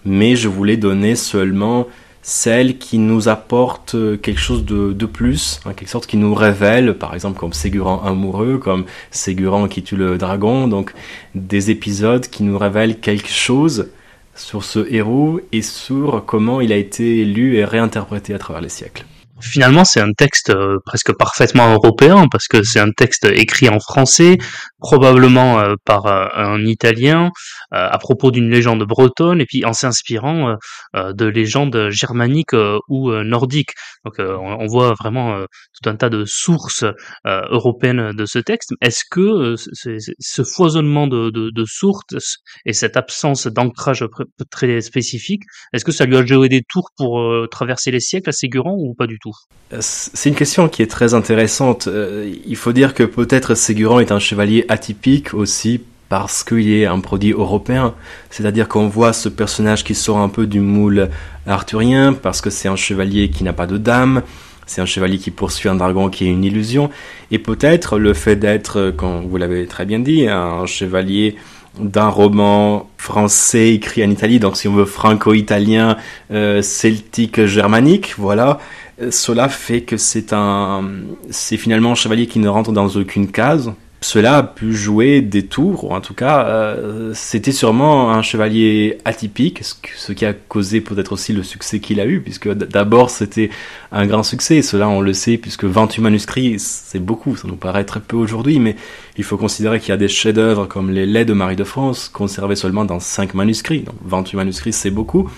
Mais je voulais donner seulement celles qui nous apportent quelque chose de plus, en quelque sorte qui nous révèle, par exemple comme Ségurant amoureux, comme Ségurant qui tue le dragon, donc des épisodes qui nous révèlent quelque chose sur ce héros et sur comment il a été lu et réinterprété à travers les siècles. Finalement, c'est un texte presque parfaitement européen, parce que c'est un texte écrit en français, probablement par un Italien, à propos d'une légende bretonne, et puis en s'inspirant de légendes germaniques ou nordiques. Donc on voit vraiment tout un tas de sources européennes de ce texte. Est-ce que ce foisonnement de sources et cette absence d'ancrage très spécifique, est-ce que ça lui a joué des tours pour traverser les siècles à Ségurant, ou pas du tout? C'est une question qui est très intéressante. Il faut dire que peut-être Ségurant est un chevalier atypique aussi parce qu'il est un produit européen. C'est-à-dire qu'on voit ce personnage qui sort un peu du moule arthurien parce que c'est un chevalier qui n'a pas de dame, c'est un chevalier qui poursuit un dragon qui est une illusion. Et peut-être le fait d'être, comme vous l'avez très bien dit, un chevalier d'un roman français écrit en Italie, donc si on veut franco-italien, celtique, germanique, voilà. Cela fait que c'est finalement un chevalier qui ne rentre dans aucune case. Cela a pu jouer des tours, ou en tout cas, c'était sûrement un chevalier atypique, ce qui a causé peut-être aussi le succès qu'il a eu, puisque d'abord c'était un grand succès, cela on le sait, puisque 28 manuscrits, c'est beaucoup, ça nous paraît très peu aujourd'hui, mais il faut considérer qu'il y a des chefs-d'œuvre comme les Laits de Marie de France, conservés seulement dans 5 manuscrits, donc 28 manuscrits c'est beaucoup,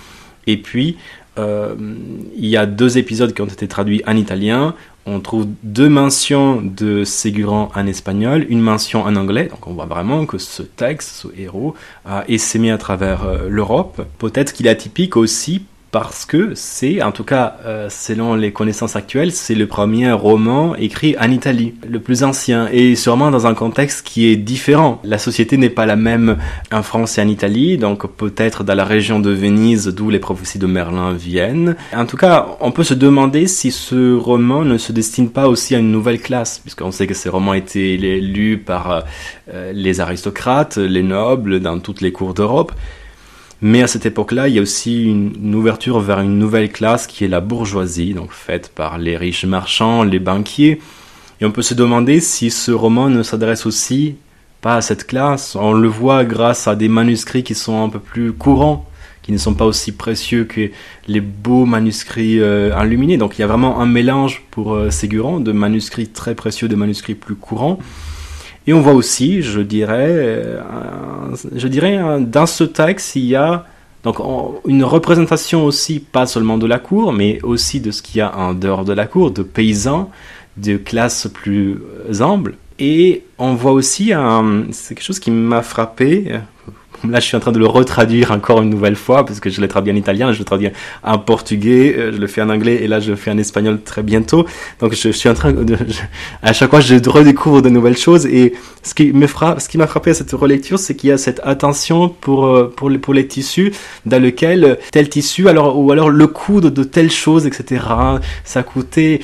et puis il y a 2 épisodes qui ont été traduits en italien. On trouve 2 mentions de Ségurant en espagnol, une mention en anglais. Donc on voit vraiment que ce texte, ce héros, a essaimé à travers l'Europe. Peut-être qu'il est atypique aussi parce que c'est, en tout cas, selon les connaissances actuelles, c'est le premier roman écrit en Italie, le plus ancien, et sûrement dans un contexte qui est différent. La société n'est pas la même en France et en Italie, donc peut-être dans la région de Venise, d'où les prophéties de Merlin viennent. En tout cas, on peut se demander si ce roman ne se destine pas aussi à une nouvelle classe, puisqu'on sait que ces romans étaient lus par les aristocrates, les nobles, dans toutes les cours d'Europe. Mais à cette époque-là, il y a aussi une ouverture vers une nouvelle classe qui est la bourgeoisie, donc faite par les riches marchands, les banquiers. Et on peut se demander si ce roman ne s'adresse aussi pas à cette classe. On le voit grâce à des manuscrits qui sont un peu plus courants, qui ne sont pas aussi précieux que les beaux manuscrits enluminés. Donc il y a vraiment un mélange pour Séguran de manuscrits très précieux, de manuscrits plus courants. Et on voit aussi, je dirais, dans ce texte, il y a donc une représentation aussi, pas seulement de la cour, mais aussi de ce qu'il y a en dehors de la cour, de paysans, de classes plus humbles. Et on voit aussi, c'est quelque chose qui m'a frappé. Là, je suis en train de le retraduire encore une nouvelle fois, parce que je l'ai traduit en italien, je le traduis en portugais, je le fais en anglais, et là, je le fais en espagnol très bientôt. Donc, je suis en train à chaque fois, je redécouvre de nouvelles choses, et ce qui m'a frappé à cette relecture, c'est qu'il y a cette attention pour les tissus, dans lequel tel tissu, ou alors le coût de telle chose, etc., ça coûtait,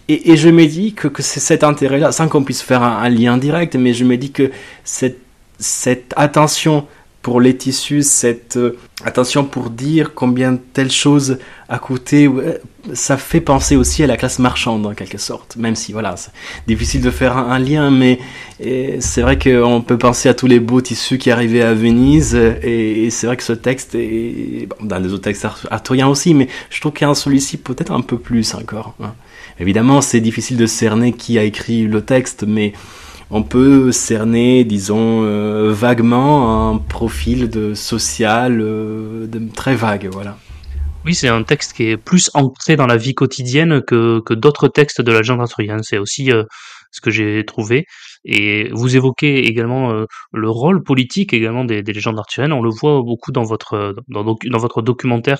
et je me dis que c'est cet intérêt-là, sans qu'on puisse faire un lien direct, mais je me dis que cette attention pour les tissus, cette attention pour dire combien telle chose a coûté, ça fait penser aussi à la classe marchande en quelque sorte, même si voilà, c'est difficile de faire un lien, mais c'est vrai qu'on peut penser à tous les beaux tissus qui arrivaient à Venise, et c'est vrai que ce texte est dans les autres textes arthuriens aussi, mais je trouve qu'en celui-ci peut-être un peu plus encore. Évidemment, c'est difficile de cerner qui a écrit le texte, mais on peut cerner, disons, vaguement un profil social très vague, voilà. Oui, c'est un texte qui est plus ancré dans la vie quotidienne que d'autres textes de la légende arthurienne. C'est aussi ce que j'ai trouvé. Et vous évoquez également le rôle politique également des légendes arthuriennes. On le voit beaucoup dans votre documentaire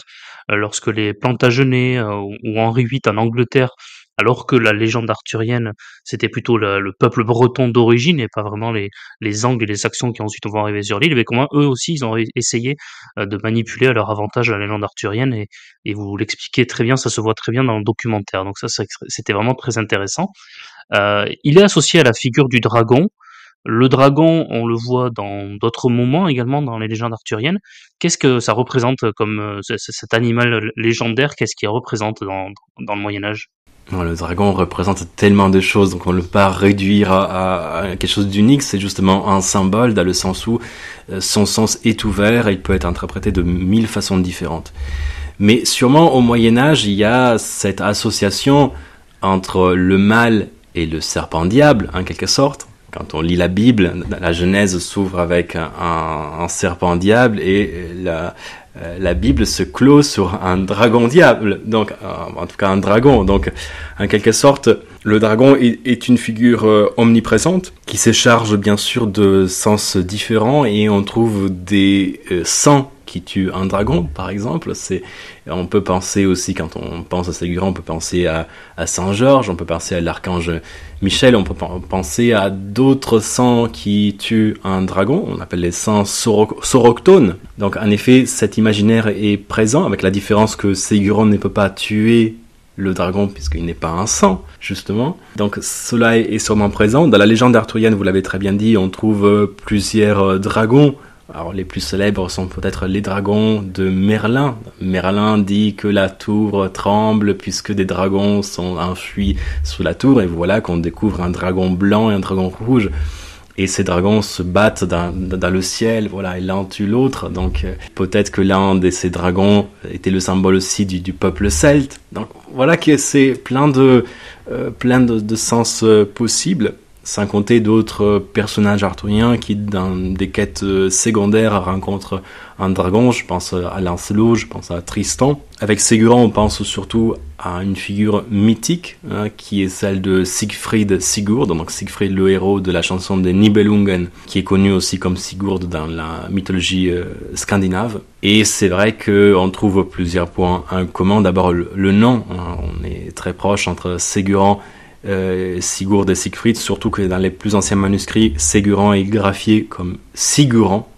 lorsque les Plantagenets ou Henri VIII en Angleterre, alors que la légende arthurienne, c'était plutôt le peuple breton d'origine et pas vraiment les Angles et les Saxons qui ensuite vont arriver sur l'île, mais comment eux aussi, ils ont essayé de manipuler à leur avantage la légende arthurienne, et vous l'expliquez très bien, ça se voit très bien dans le documentaire. Donc ça, c'était vraiment très intéressant. Il est associé à la figure du dragon. Le dragon, on le voit dans d'autres moments également dans les légendes arthuriennes. Qu'est-ce que ça représente comme cet animal légendaire? Qu'est-ce qu'il représente dans le Moyen-Âge? Le dragon représente tellement de choses, donc on ne peut pas réduire à quelque chose d'unique. C'est justement un symbole dans le sens où son sens est ouvert et il peut être interprété de 1000 façons différentes. Mais sûrement au Moyen-Âge, il y a cette association entre le mal et le serpent-diable, en quelque sorte. Quand on lit la Bible, la Genèse s'ouvre avec un serpent-diable, et la Bible se clôt sur un dragon-diable, donc en tout cas un dragon. Donc en quelque sorte, le dragon est une figure omniprésente qui se charge bien sûr de sens différents, et on trouve des sangs qui tuent un dragon, par exemple. On peut penser aussi, quand on pense à Séguran, on peut penser à Saint Georges, on peut penser à l'archange Michel, on peut penser à d'autres sangs qui tuent un dragon, on appelle les sangs soroctones. Donc en effet, cet imaginaire est présent, avec la différence que Séguran ne peut pas tuer le dragon puisqu'il n'est pas un sang, justement. Donc cela est sûrement présent. Dans la légende arthurienne, vous l'avez très bien dit, on trouve plusieurs dragons. Alors les plus célèbres sont peut-être les dragons de Merlin. Merlin dit que la tour tremble puisque des dragons sont enfuis sous la tour, et voilà qu'on découvre un dragon blanc et un dragon rouge. Et ces dragons se battent dans le ciel, voilà, et l'un tue l'autre. Donc peut-être que l'un de ces dragons était le symbole aussi du peuple celte. Donc voilà que c'est plein de sens possibles. sans compter d'autres personnages arthuriens qui, dans des quêtes secondaires, rencontrent un dragon. Je pense à Lancelot, je pense à Tristan. Avec Ségurant, on pense surtout à une figure mythique, qui est celle de Siegfried Sigurd, donc Siegfried le héros de la chanson des Nibelungen, qui est connu aussi comme Sigurd dans la mythologie scandinave. Et c'est vrai qu'on trouve plusieurs points en commun. D'abord le nom, on est très proche entre Ségurant, Sigurd et Siegfried, surtout que dans les plus anciens manuscrits, Ségurant est graphié comme Sigurant.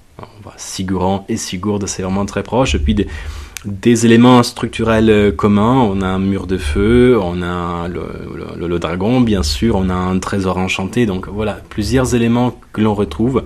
Sigurant et Sigurd, c'est vraiment très proche. Et puis des éléments structurels communs, on a un mur de feu, on a le dragon, bien sûr, on a un trésor enchanté. Donc voilà, plusieurs éléments que l'on retrouve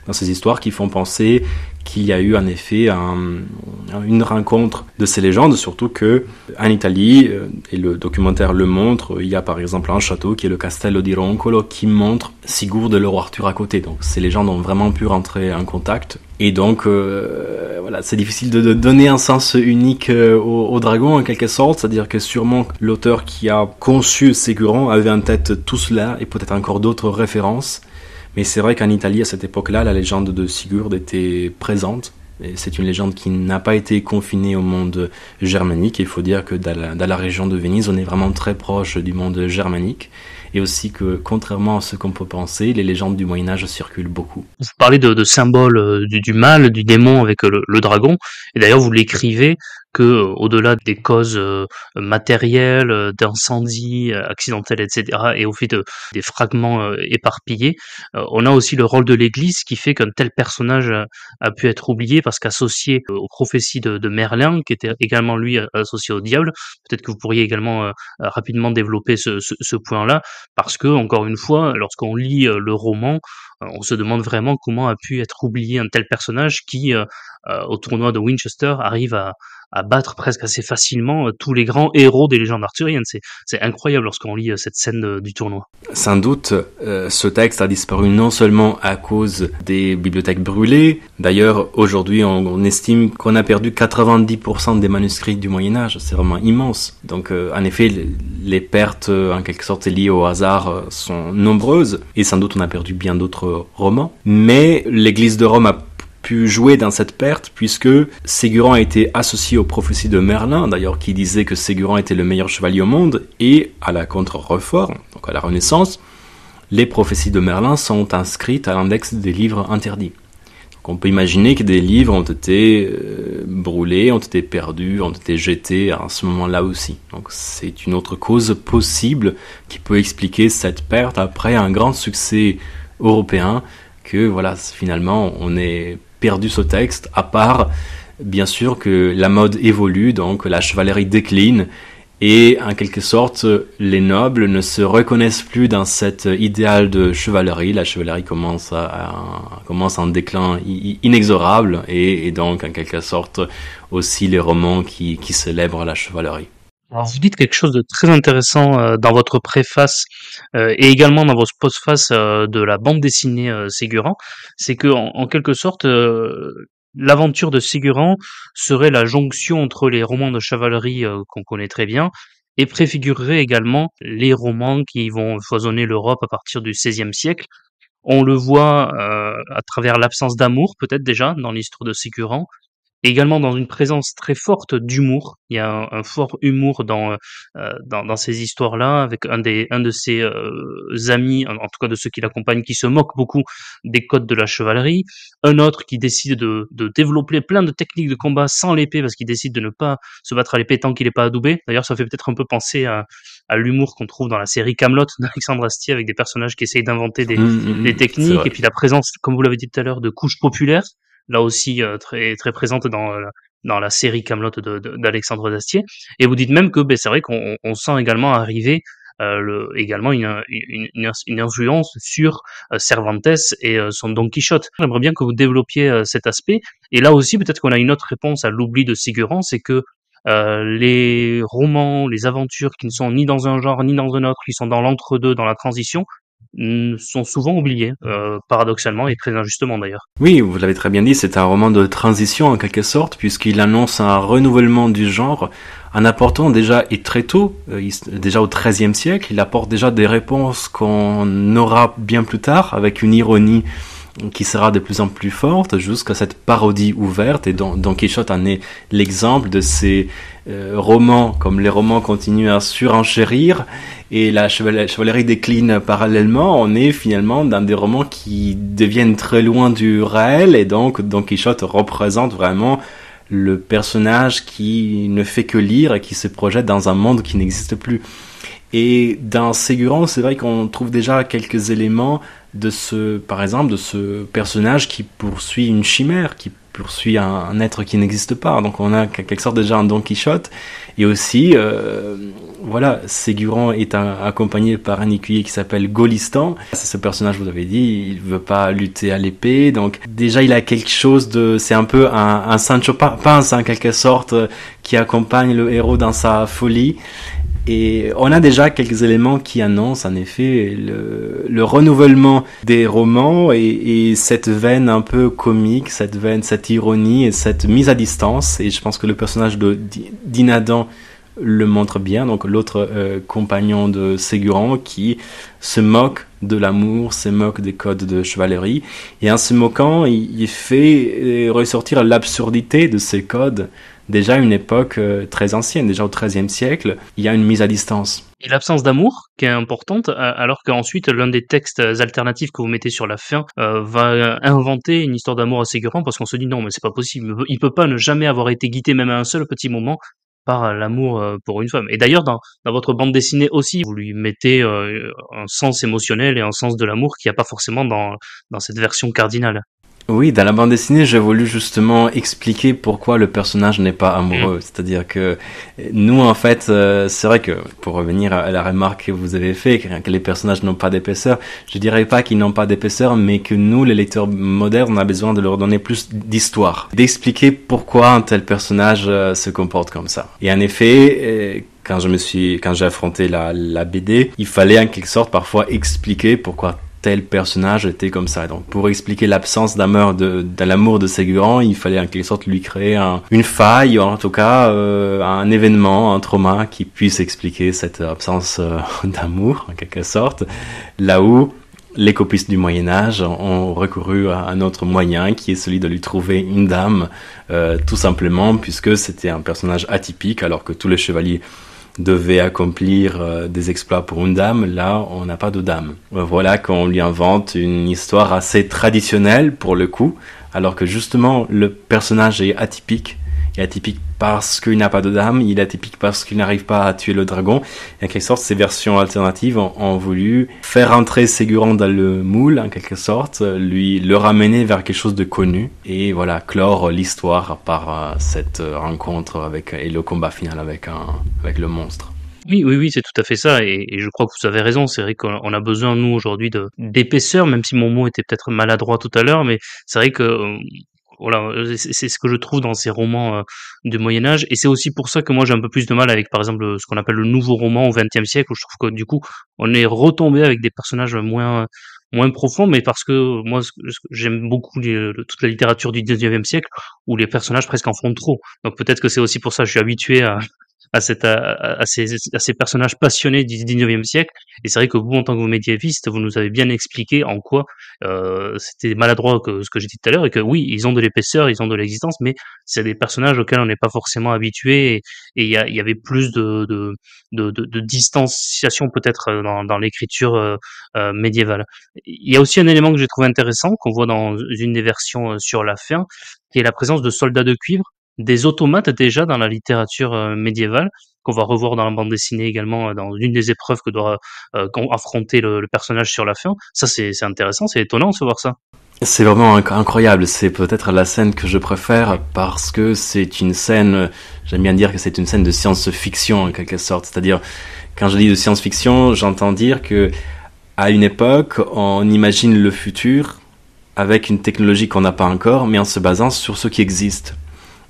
dans ces histoires qui font penser qu'il y a eu en effet une rencontre de ces légendes, surtout que en Italie, et le documentaire le montre, il y a par exemple un château qui est le Castello di Roncolo qui montre Sigurd le roi Arthur à côté. Donc ces légendes ont vraiment pu rentrer en contact. Et donc voilà, c'est difficile de donner un sens unique au dragon en quelque sorte, c'est-à-dire que sûrement l'auteur qui a conçu Ségurant avait en tête tout cela et peut-être encore d'autres références. Mais c'est vrai qu'en Italie, à cette époque-là, la légende de Sigurd était présente. Et c'est une légende qui n'a pas été confinée au monde germanique. Il faut dire que dans la région de Venise, on est vraiment très proche du monde germanique. Et aussi que, contrairement à ce qu'on peut penser, les légendes du Moyen-Âge circulent beaucoup. Vous parlez de symboles du mal, du démon avec le dragon, et d'ailleurs vous l'écrivez que au-delà des causes matérielles, d'incendies accidentels, etc., et au fait des fragments éparpillés, on a aussi le rôle de l'Église qui fait qu'un tel personnage a pu être oublié parce qu'associé aux prophéties de Merlin, qui était également lui associé au diable. Peut-être que vous pourriez également rapidement développer ce point-là, parce que encore une fois, lorsqu'on lit le roman, on se demande vraiment comment a pu être oublié un tel personnage qui, au tournoi de Winchester, arrive à battre presque assez facilement tous les grands héros des légendes arthuriennes. C'est incroyable lorsqu'on lit cette scène du tournoi. Sans doute, ce texte a disparu non seulement à cause des bibliothèques brûlées. D'ailleurs, aujourd'hui, on estime qu'on a perdu 90% des manuscrits du Moyen-Âge. C'est vraiment immense. Donc, en effet, les pertes, en quelque sorte, liées au hasard sont nombreuses. Et sans doute, on a perdu bien d'autres romans. Mais l'Église de Rome a pu jouer dans cette perte, puisque Ségurant a été associé aux prophéties de Merlin, d'ailleurs, qui disait que Ségurant était le meilleur chevalier au monde, et à la contre-reforme, donc à la Renaissance, les prophéties de Merlin sont inscrites à l'index des livres interdits. Donc on peut imaginer que des livres ont été brûlés, ont été perdus, ont été jetés à ce moment-là aussi. Donc c'est une autre cause possible qui peut expliquer cette perte après un grand succès européen, que voilà, finalement on est perdu ce texte, à part bien sûr que la mode évolue, donc la chevalerie décline, et en quelque sorte les nobles ne se reconnaissent plus dans cet idéal de chevalerie. La chevalerie commence un déclin inexorable, et donc en quelque sorte aussi les romans qui célèbrent la chevalerie. Alors vous dites quelque chose de très intéressant dans votre préface et également dans votre postface de la bande dessinée Ségurant, c'est que en quelque sorte l'aventure de Ségurant serait la jonction entre les romans de chevalerie qu'on connaît très bien et préfigurerait également les romans qui vont foisonner l'Europe à partir du XVIe siècle. On le voit à travers l'absence d'amour peut-être déjà dans l'histoire de Ségurant, également dans une présence très forte d'humour. Il y a un fort humour dans ces histoires-là, avec un de ses amis, en tout cas de ceux qui l'accompagnent, qui se moque beaucoup des codes de la chevalerie. Un autre qui décide de développer plein de techniques de combat sans l'épée, parce qu'il décide de ne pas se battre à l'épée tant qu'il n'est pas adoubé. D'ailleurs, ça fait peut-être un peu penser à l'humour qu'on trouve dans la série Kaamelott d'Alexandre Astier, avec des personnages qui essayent d'inventer des techniques, et puis la présence, comme vous l'avez dit tout à l'heure, de couches populaires, là aussi très très présente dans la série Kaamelott d'Alexandre Astier. Et vous dites même que c'est vrai qu'on sent également arriver également une influence sur Cervantes et son Don Quichotte. J'aimerais bien que vous développiez cet aspect. Et là aussi, peut-être qu'on a une autre réponse à l'oubli de Ségurant, c'est que les romans, les aventures qui ne sont ni dans un genre ni dans un autre, qui sont dans l'entre-deux, dans la transition, sont souvent oubliés, paradoxalement et très injustement d'ailleurs. Oui, vous l'avez très bien dit, c'est un roman de transition en quelque sorte, puisqu'il annonce un renouvellement du genre en apportant déjà, et très tôt, déjà au XIIIe siècle, il apporte déjà des réponses qu'on aura bien plus tard, avec une ironie qui sera de plus en plus forte jusqu'à cette parodie ouverte. Et Don Quichotte en est l'exemple de ces romans, comme les romans continuent à surenchérir et la chevalerie décline parallèlement. On est finalement dans des romans qui deviennent très loin du réel, et donc Don Quichotte représente vraiment le personnage qui ne fait que lire et qui se projette dans un monde qui n'existe plus. Et dans Ségurant, c'est vrai qu'on trouve déjà quelques éléments par exemple, de ce personnage qui poursuit une chimère, qui poursuit un être qui n'existe pas. Donc on a quelque sorte déjà un Don Quichotte. Et aussi, voilà, Ségurant est accompagné par un écuyer qui s'appelle Golistan. C'est ce personnage, vous avez dit, il veut pas lutter à l'épée. Donc déjà, il a quelque chose c'est un peu un Sancho Panza en quelque sorte, qui accompagne le héros dans sa folie. Et on a déjà quelques éléments qui annoncent en effet le renouvellement des romans et cette veine un peu comique, cette ironie et cette mise à distance. Et je pense que le personnage de Dinadan le montre bien, donc l'autre compagnon de Ségurant qui se moque de l'amour, se moque des codes de chevalerie. Et en se moquant, il fait ressortir l'absurdité de ces codes. Déjà une époque très ancienne, déjà au XIIIe siècle, il y a une mise à distance. Et l'absence d'amour, qui est importante, alors qu'ensuite l'un des textes alternatifs que vous mettez sur la fin va inventer une histoire d'amour à Ségurant, parce qu'on se dit non, mais c'est pas possible, il peut pas ne jamais avoir été guidé même à un seul petit moment par l'amour pour une femme. Et d'ailleurs, dans votre bande dessinée aussi, vous lui mettez un sens émotionnel et un sens de l'amour qu'il n'y a pas forcément dans cette version cardinale. Oui, dans la bande dessinée, j'ai voulu justement expliquer pourquoi le personnage n'est pas amoureux. C'est-à-dire que nous, en fait, c'est vrai que, pour revenir à la remarque que vous avez fait, que les personnages n'ont pas d'épaisseur, je dirais pas qu'ils n'ont pas d'épaisseur, mais que nous, les lecteurs modernes, on a besoin de leur donner plus d'histoire, d'expliquer pourquoi un tel personnage se comporte comme ça. Et en effet, quand j'ai affronté la BD, il fallait en quelque sorte parfois expliquer pourquoi tel personnage était comme ça. Donc, pour expliquer l'absence d'amour de l'amour de Ségurant, il fallait en quelque sorte lui créer une faille, ou en tout cas un événement, un trauma qui puisse expliquer cette absence d'amour, en quelque sorte. Là où les copistes du Moyen-Âge ont recouru à un autre moyen, qui est celui de lui trouver une dame, tout simplement, puisque c'était un personnage atypique, alors que tous les chevaliers devait accomplir des exploits pour une dame, là on n'a pas de dame. Voilà qu'on lui invente une histoire assez traditionnelle pour le coup, alors que justement le personnage est atypique. Il est atypique parce qu'il n'a pas de dame, il est atypique parce qu'il n'arrive pas à tuer le dragon. Et en quelque sorte, ces versions alternatives ont voulu faire entrer Ségurant dans le moule, en quelque sorte, le ramener vers quelque chose de connu, et voilà, clore l'histoire par cette rencontre et le combat final avec le monstre. Oui, c'est tout à fait ça, et je crois que vous avez raison. C'est vrai qu'on a besoin, nous, aujourd'hui, d'épaisseur, même si mon mot était peut-être maladroit tout à l'heure, mais c'est vrai que voilà, c'est ce que je trouve dans ces romans du Moyen Âge, et c'est aussi pour ça que moi j'ai un peu plus de mal avec, par exemple, ce qu'on appelle le nouveau roman au XXe siècle, où je trouve que du coup on est retombé avec des personnages moins profonds, mais parce que moi j'aime beaucoup toute la littérature du XIXe siècle, où les personnages presque en font trop. Donc peut-être que c'est aussi pour ça que je suis habitué à ces personnages passionnés du XIXe siècle. Et c'est vrai que vous, en tant que médiéviste, vous nous avez bien expliqué en quoi c'était maladroit ce que j'ai dit tout à l'heure, et que oui, ils ont de l'épaisseur, ils ont de l'existence, mais c'est des personnages auxquels on n'est pas forcément habitué, et il y avait plus de distanciation peut-être dans l'écriture médiévale. Il y a aussi un élément que j'ai trouvé intéressant, qu'on voit dans une des versions sur la fin, qui est la présence de soldats de cuivre, des automates déjà dans la littérature médiévale, qu'on va revoir dans la bande dessinée également, dans une des épreuves que doit affronter le personnage sur la fin. Ça, c'est intéressant, c'est étonnant de se voir ça. C'est vraiment incroyable, c'est peut-être la scène que je préfère parce que c'est une scène, j'aime bien dire que c'est une scène de science-fiction en quelque sorte, c'est-à-dire quand je dis de science-fiction, j'entends dire que à une époque, on imagine le futur avec une technologie qu'on n'a pas encore, mais en se basant sur ce qui existe.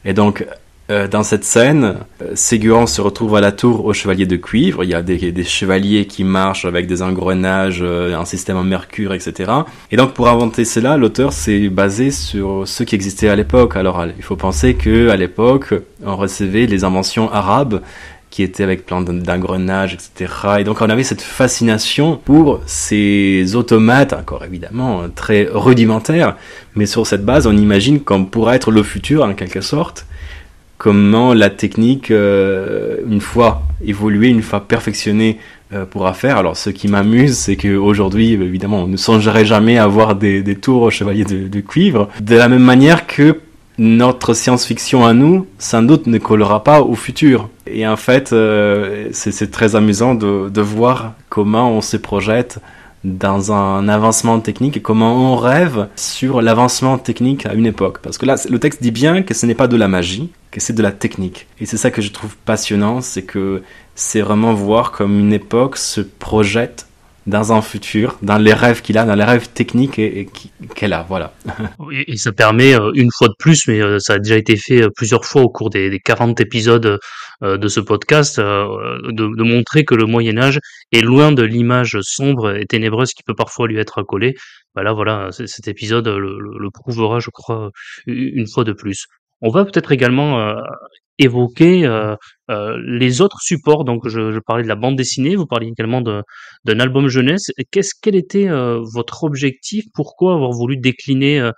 Et donc, Dans cette scène, Ségurant se retrouve à la tour aux chevaliers de cuivre. Il y a des chevaliers qui marchent avec des engrenages, un système en mercure, etc. Et donc pour inventer cela, l'auteur s'est basé sur ce qui existait à l'époque. Alors il faut penser que à l'époque, on recevait les inventions arabes qui étaient avec plein d'engrenages, etc. Et donc on avait cette fascination pour ces automates, encore évidemment très rudimentaires, mais sur cette base, on imagine comme pourrait être le futur en quelque sorte. Comment la technique, une fois évoluée, une fois perfectionnée, pourra faire. Alors, ce qui m'amuse, c'est qu'aujourd'hui, évidemment, on ne songerait jamais à avoir des tours aux chevaliers de cuivre. De la même manière que notre science-fiction à nous, sans doute, ne collera pas au futur. Et en fait, c'est très amusant de voir comment on se projette dans un avancement technique et comment on rêve sur l'avancement technique à une époque. Parce que là, le texte dit bien que ce n'est pas de la magie, que c'est de la technique. Et c'est ça que je trouve passionnant, c'est que c'est vraiment voir comme une époque se projette dans un futur, dans les rêves qu'il a, dans les rêves techniques qu'elle a, voilà. Et ça permet, une fois de plus, mais ça a déjà été fait plusieurs fois au cours des 40 épisodes de ce podcast, de montrer que le Moyen-Âge est loin de l'image sombre et ténébreuse qui peut parfois lui être accolée. Bah là, voilà, cet épisode le prouvera, je crois, une fois de plus. On va peut-être également évoquer les autres supports. Donc, je parlais de la bande dessinée, vous parliez également d'un album jeunesse. Quel était votre objectif? Pourquoi avoir voulu décliner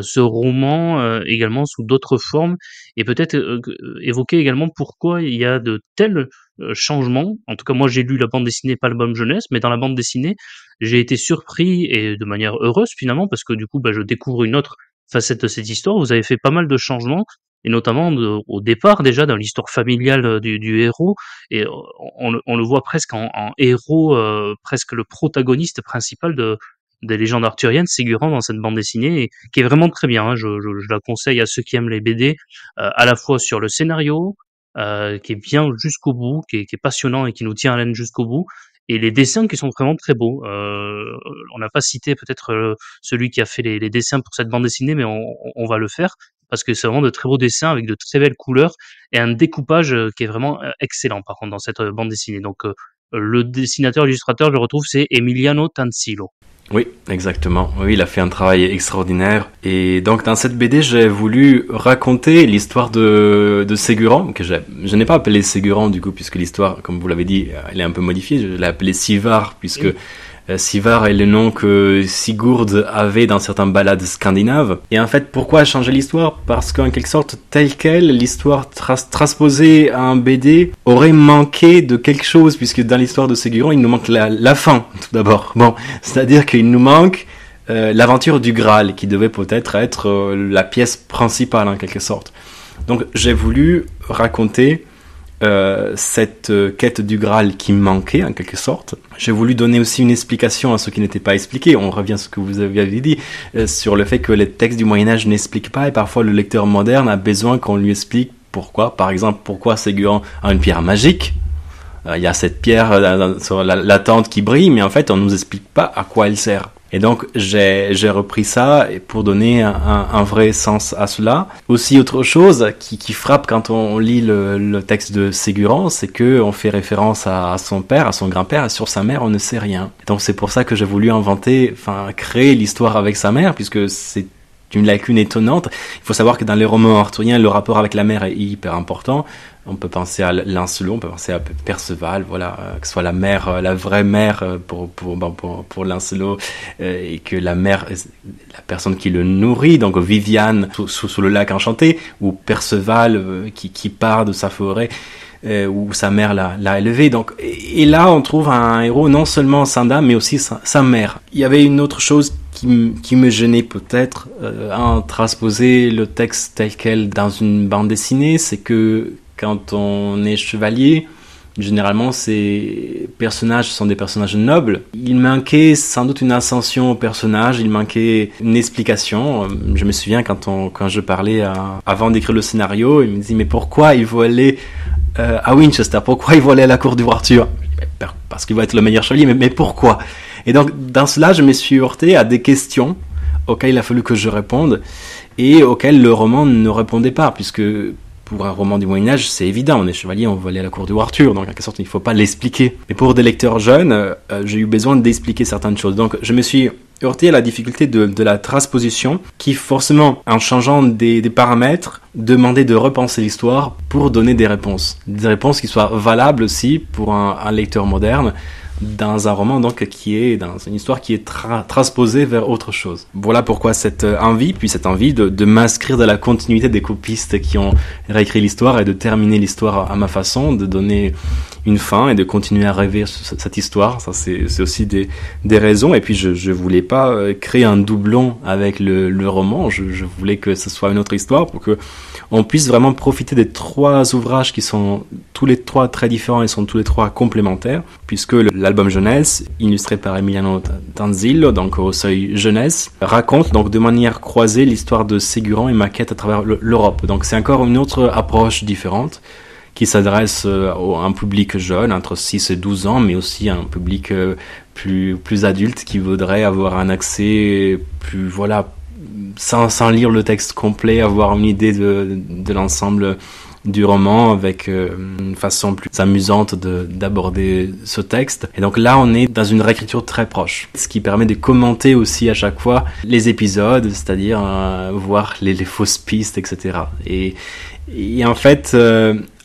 ce roman également sous d'autres formes? Et peut-être évoquer également pourquoi il y a de tels changements. En tout cas, moi, j'ai lu la bande dessinée, pas l'album jeunesse, mais dans la bande dessinée, j'ai été surpris et de manière heureuse finalement, parce que du coup, je découvre une autre facette de cette histoire. Vous avez fait pas mal de changements et notamment au départ déjà dans l'histoire familiale du héros, et on le voit presque en héros, presque le protagoniste principal des légendes arthuriennes, Ségurant, dans cette bande dessinée, et qui est vraiment très bien, hein. Je la conseille à ceux qui aiment les BD, à la fois sur le scénario, qui est bien jusqu'au bout, qui est passionnant et qui nous tient à haleine jusqu'au bout, et les dessins qui sont vraiment très beaux. On n'a pas cité peut-être celui qui a fait les dessins pour cette bande dessinée, mais on va le faire parce que c'est vraiment de très beaux dessins avec de très belles couleurs et un découpage qui est vraiment excellent par contre dans cette bande dessinée. Donc le dessinateur illustrateur, je le retrouve, c'est Emiliano Tanzilo. Oui, exactement. Oui, il a fait un travail extraordinaire. Et donc, dans cette BD, j'ai voulu raconter l'histoire de Ségurant, que je n'ai pas appelé Ségurant, du coup, puisque l'histoire, comme vous l'avez dit, elle est un peu modifiée. Je l'ai appelé Sivar, puisque Sivar est le nom que Sigurd avait dans certaines ballades scandinaves. Et en fait, pourquoi changer l'histoire? Parce qu'en quelque sorte, telle quelle, l'histoire transposée à un BD aurait manqué de quelque chose, puisque dans l'histoire de Ségurant, il nous manque la fin, tout d'abord. Bon, c'est-à-dire qu'il nous manque l'aventure du Graal, qui devait peut-être être la pièce principale, en quelque sorte. Donc, j'ai voulu raconter cette quête du Graal qui manquait en quelque sorte. J'ai voulu donner aussi une explication à ce qui n'était pas expliqué. On revient à ce que vous avez dit sur le fait que les textes du Moyen-Âge n'expliquent pas et parfois le lecteur moderne a besoin qu'on lui explique pourquoi. Par exemple, pourquoi Ségurant a une pierre magique. Il y a cette pierre sur la tente qui brille, mais en fait on nous explique pas à quoi elle sert. Et donc j'ai repris ça pour donner un vrai sens à cela. Aussi autre chose qui frappe quand on lit le texte de Ségurant, c'est que on fait référence à son père, à son grand-père, et sur sa mère on ne sait rien. Donc c'est pour ça que j'ai voulu créer l'histoire avec sa mère, puisque c'est une lacune étonnante. Il faut savoir que dans les romans arthuriens, le rapport avec la mère est hyper important. On peut penser à Lancelot, on peut penser à Perceval, voilà, que ce soit la mère, la vraie mère pour Lancelot, et que la mère, la personne qui le nourrit, donc Viviane sous le lac enchanté, ou Perceval qui part de sa forêt, où sa mère l'a élevé. Donc, et là, on trouve un héros non seulement sans dame, mais aussi sa mère. Il y avait une autre chose qui me gênait peut-être à transposer le texte tel quel dans une bande dessinée, c'est que quand on est chevalier, généralement ces personnages sont des personnages nobles. Il manquait sans doute une ascension au personnage, il manquait une explication. Je me souviens quand je parlais avant d'écrire le scénario, il me dit mais pourquoi il faut aller à Winchester, pourquoi il faut aller à la cour du roi Arthur? Parce qu'il va être le meilleur chevalier, mais pourquoi? Et donc dans cela je me suis heurté à des questions auxquelles il a fallu que je réponde et auxquelles le roman ne répondait pas, puisque pour un roman du Moyen-Âge, c'est évident, on est chevalier, on veut aller à la cour du roi Arthur, donc en quelque sorte, il ne faut pas l'expliquer. Mais pour des lecteurs jeunes, j'ai eu besoin d'expliquer certaines choses. Donc, je me suis heurté à la difficulté de la transposition, qui forcément, en changeant des paramètres, demandait de repenser l'histoire pour donner des réponses. Des réponses qui soient valables aussi pour un lecteur moderne, dans un roman donc qui est dans une histoire qui est transposée vers autre chose. Voilà pourquoi cette envie de m'inscrire dans la continuité des copistes qui ont réécrit l'histoire et de terminer l'histoire à ma façon, de donner une fin et de continuer à rêver cette histoire. Ça c'est aussi des raisons. Et puis je voulais pas créer un doublon avec le roman. Je voulais que ce soit une autre histoire pour que on puisse vraiment profiter des 3 ouvrages qui sont tous les 3 très différents et sont tous les 3 complémentaires, puisque l'album jeunesse, illustré par Emiliano Tanzillo, donc au seuil jeunesse, raconte donc de manière croisée l'histoire de Ségurant et Maquette à travers l'Europe. Donc c'est encore une autre approche différente qui s'adresse à un public jeune, entre 6 et 12 ans, mais aussi à un public plus adulte qui voudrait avoir un accès plus, sans lire le texte complet, avoir une idée de l'ensemble du roman avec une façon plus amusante d'aborder ce texte. Et donc là, on est dans une réécriture très proche, ce qui permet de commenter aussi à chaque fois les épisodes, c'est-à-dire voir les fausses pistes, etc. Et en fait,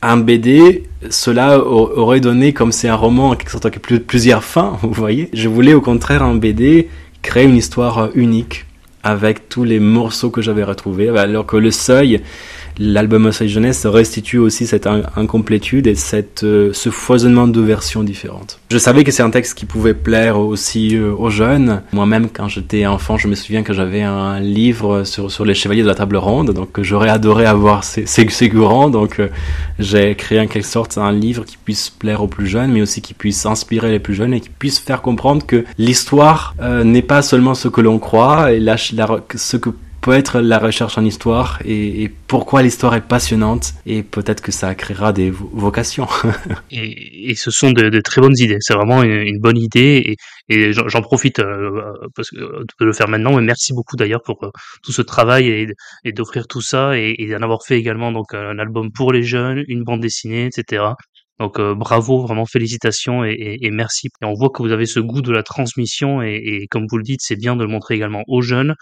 un BD, cela aurait donné, comme c'est un roman en quelque sorte avec plusieurs fins, vous voyez. Je voulais au contraire un BD créer une histoire unique avec tous les morceaux que j'avais retrouvés, alors que le seuil, l'album au seuil jeunesse restitue aussi cette incomplétude et ce foisonnement de versions différentes. Je savais que c'est un texte qui pouvait plaire aussi aux jeunes. Moi-même, quand j'étais enfant, je me souviens que j'avais un livre sur les chevaliers de la table ronde, donc j'aurais adoré avoir Ségurant, donc j'ai créé en quelque sorte un livre qui puisse plaire aux plus jeunes, mais aussi qui puisse inspirer les plus jeunes et qui puisse faire comprendre que l'histoire n'est pas seulement ce que l'on croit, et ce que peut être la recherche en histoire et pourquoi l'histoire est passionnante, et peut-être que ça créera des vocations. Et ce sont de très bonnes idées. C'est vraiment une bonne idée et j'en profite parce que de le faire maintenant. Mais merci beaucoup d'ailleurs pour tout ce travail et d'offrir tout ça et d'en avoir fait également donc un album pour les jeunes, une bande dessinée, etc. Donc bravo, vraiment félicitations et merci. Et on voit que vous avez ce goût de la transmission et comme vous le dites, c'est bien de le montrer également aux jeunes,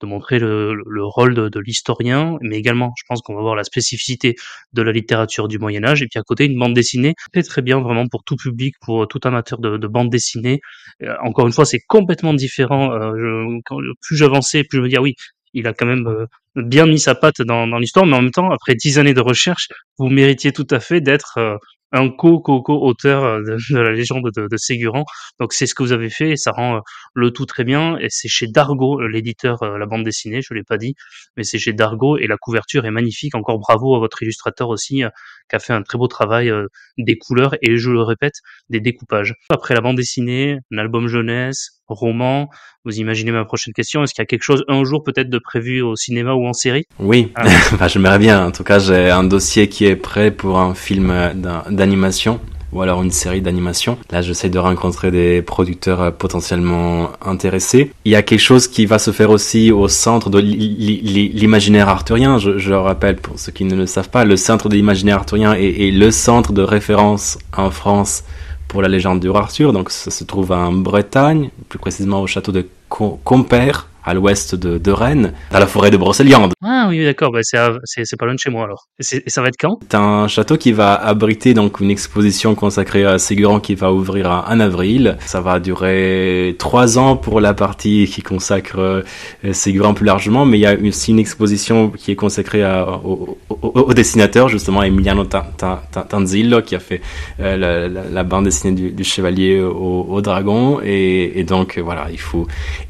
de montrer le rôle de l'historien, mais également, je pense qu'on va voir la spécificité de la littérature du Moyen-Âge, et puis à côté, une bande dessinée, très très bien, vraiment pour tout public, pour tout amateur de bande dessinée. Encore une fois, c'est complètement différent. Plus j'avançais, plus je me dis, ah oui, il a quand même bien mis sa patte dans l'histoire, mais en même temps, après 10 années de recherche, vous méritiez tout à fait d'être un co-auteur de la légende de Ségurant. Donc c'est ce que vous avez fait et ça rend le tout très bien. Et c'est chez Dargaud, l'éditeur, la bande dessinée, je l'ai pas dit, mais c'est chez Dargaud et la couverture est magnifique. Encore bravo à votre illustrateur aussi, qui a fait un très beau travail des couleurs et je le répète, des découpages. Après la bande dessinée, un album jeunesse, roman, vous imaginez ma prochaine question, est-ce qu'il y a quelque chose un jour peut-être de prévu au cinéma ou en série? Oui, j'aimerais bien. En tout cas, j'ai un dossier qui est prêt pour un film d'animation ou alors une série d'animation. Là, j'essaie de rencontrer des producteurs potentiellement intéressés. Il y a quelque chose qui va se faire aussi au centre de l'imaginaire arthurien. Je rappelle, pour ceux qui ne le savent pas, le centre de l'imaginaire arthurien est le centre de référence en France pour la légende du roi Arthur. Donc ça se trouve en Bretagne, plus précisément au château de Compère, à l'ouest de Rennes, dans la forêt de Brocéliande. Ah oui, d'accord, bah c'est pas loin de chez moi alors. Et ça va être quand? C'est un château qui va abriter donc une exposition consacrée à Ségurant qui va ouvrir en avril. Ça va durer 3 ans pour la partie qui consacre Ségurant plus largement, mais il y a aussi une exposition qui est consacrée au dessinateur, justement Emiliano Tanzillo, qui a fait la bande dessinée du Chevalier au Dragon, et donc voilà,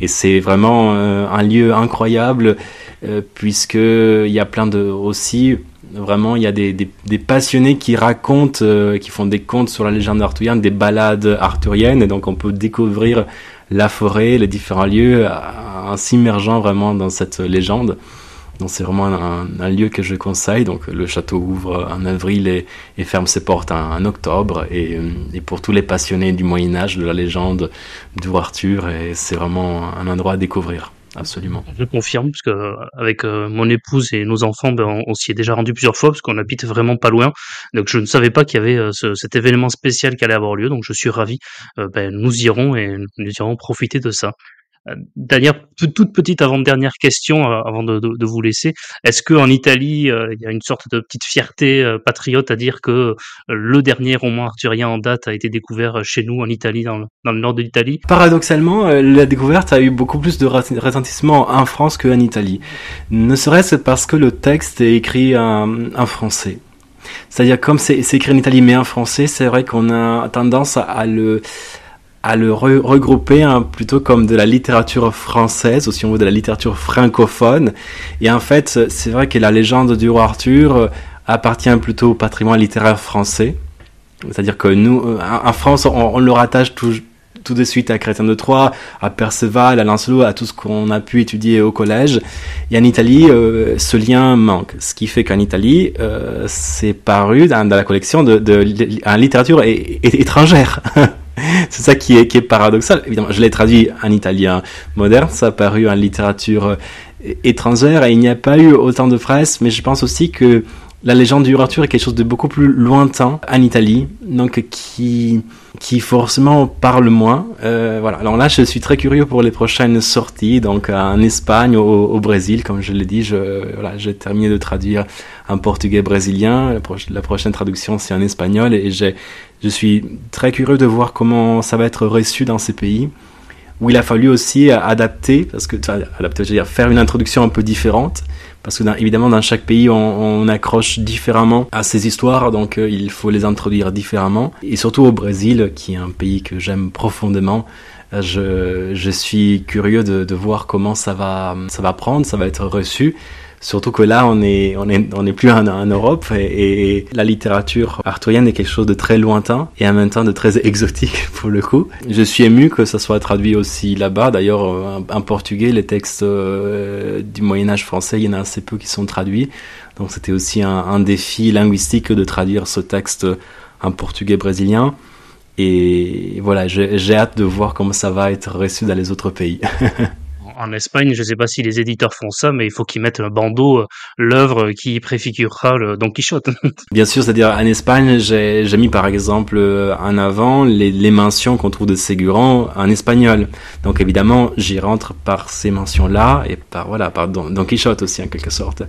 et c'est vraiment un lieu incroyable puisque il y a plein aussi vraiment il y a des passionnés qui racontent qui font des contes sur la légende arthurienne, des ballades arthuriennes, et donc on peut découvrir la forêt, les différents lieux en s'immergeant vraiment dans cette légende. Donc c'est vraiment un lieu que je conseille. Donc le château ouvre en avril et ferme ses portes en octobre, et pour tous les passionnés du Moyen-Âge, de la légende du roi Arthur, et c'est vraiment un endroit à découvrir. absolument. Je confirme, parce que avec mon épouse et nos enfants, ben, on s'y est déjà rendu plusieurs fois, parce qu'on habite vraiment pas loin. Donc je ne savais pas qu'il y avait cet événement spécial qui allait avoir lieu, donc je suis ravi. Ben, nous irons et nous irons profiter de ça. Dernière, toute petite avant-dernière question avant de vous laisser. Est-ce que en Italie, il y a une sorte de petite fierté patriote à dire que le dernier roman arthurien en date a été découvert chez nous en Italie, dans le nord de l'Italie? Paradoxalement, la découverte a eu beaucoup plus de retentissement en France qu'en Italie. Ne serait-ce parce que le texte est écrit en français. C'est-à-dire, comme c'est écrit en Italie mais en français, c'est vrai qu'on a tendance à le regrouper plutôt comme de la littérature française, ou si on veut de la littérature francophone. Et en fait, c'est vrai que la légende du roi Arthur appartient plutôt au patrimoine littéraire français. C'est-à-dire que nous, en France, on le rattache tout de suite à Chrétien de Troyes, à Perceval, à Lancelot, à tout ce qu'on a pu étudier au collège. Et en Italie, ce lien manque. Ce qui fait qu'en Italie, c'est paru dans la collection en littérature étrangère. C'est ça qui est paradoxal. Évidemment, je l'ai traduit en italien moderne, ça a paru en littérature étrangère, et il n'y a pas eu autant de presse, mais je pense aussi que la légende du roi Arthur est quelque chose de beaucoup plus lointain en Italie, donc qui forcément parle moins. Voilà. Alors là, je suis très curieux pour les prochaines sorties, donc en Espagne, au Brésil, comme je l'ai dit, j'ai terminé de traduire en portugais brésilien. La prochaine traduction, c'est en espagnol, et je suis très curieux de voir comment ça va être reçu dans ces pays, où il a fallu aussi adapter, je veux dire, faire une introduction un peu différente, parce que évidemment dans chaque pays on accroche différemment à ces histoires, donc il faut les introduire différemment. Et surtout au Brésil, qui est un pays que j'aime profondément, je suis curieux de voir comment ça va prendre, ça va être reçu. Surtout que là, on est plus en Europe, et la littérature arthurienne est quelque chose de très lointain et en même temps de très exotique pour le coup. Je suis ému que ça soit traduit aussi là-bas. D'ailleurs, en portugais, les textes du Moyen-Âge français, il y en a assez peu qui sont traduits. Donc c'était aussi un défi linguistique de traduire ce texte en portugais brésilien. Et voilà, j'ai hâte de voir comment ça va être reçu dans les autres pays. En Espagne, je sais pas si les éditeurs font ça, mais il faut qu'ils mettent un bandeau, l'œuvre qui préfigurera le Don Quichotte. Bien sûr, c'est-à-dire en Espagne, j'ai mis par exemple en avant les mentions qu'on trouve de Ségurant en espagnol. Donc évidemment, j'y rentre par ces mentions-là et par Don Quichotte aussi en quelque sorte.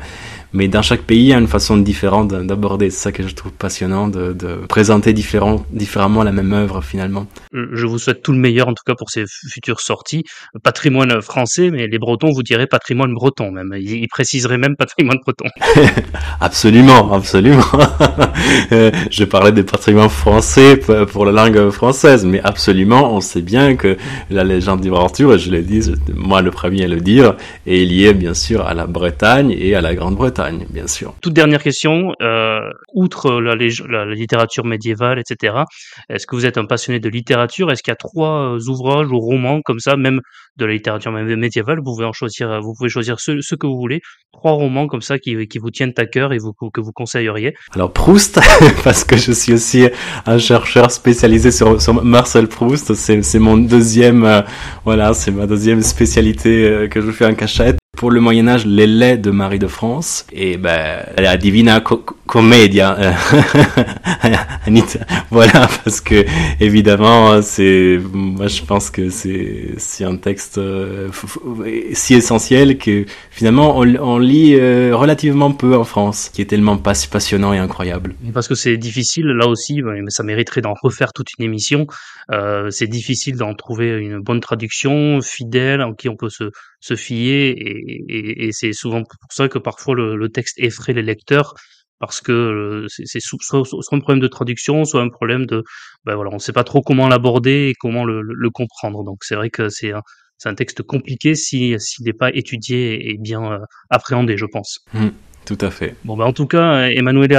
Mais dans chaque pays, il y a une façon différente d'aborder. C'est ça que je trouve passionnant, de présenter différemment la même œuvre finalement. Je vous souhaite tout le meilleur en tout cas pour ces futures sorties. Patrimoine français, mais les Bretons vous diraient patrimoine breton même. Ils préciseraient même patrimoine breton. Absolument, absolument. Je parlais de patrimoine français pour la langue française, mais absolument, on sait bien que la légende du roi Arthur, et je l'ai dit, moi le premier à le dire, est liée bien sûr à la Bretagne et à la Grande-Bretagne, bien sûr. Toute dernière question, outre la littérature médiévale, etc., est-ce que vous êtes un passionné de littérature? Est-ce qu'il y a 3 ouvrages ou romans comme ça, même de la littérature médiévale, vous pouvez choisir ce que vous voulez, 3 romans comme ça qui vous tiennent à cœur et que vous conseilleriez? Alors Proust, parce que je suis aussi un chercheur spécialisé sur Marcel Proust, c'est mon deuxième, c'est ma deuxième spécialité que je fais en cachette. Pour le Moyen-Âge, les laits de Marie de France, et la Divina Commedia. Voilà, parce que évidemment, moi je pense que c'est un texte si essentiel que finalement on lit relativement peu en France, qui est tellement passionnant et incroyable. Parce que c'est difficile, là aussi, ça mériterait d'en refaire toute une émission. C'est difficile d'en trouver une bonne traduction, fidèle, en qui on peut se fier, et c'est souvent pour ça que parfois le texte effraie les lecteurs, parce que c'est soit un problème de traduction, soit un problème on sait pas trop comment l'aborder et comment le comprendre. Donc c'est vrai que c'est un texte compliqué s'il n'est pas étudié et bien appréhendé, je pense. Tout à fait. Bon, en tout cas, Emanuele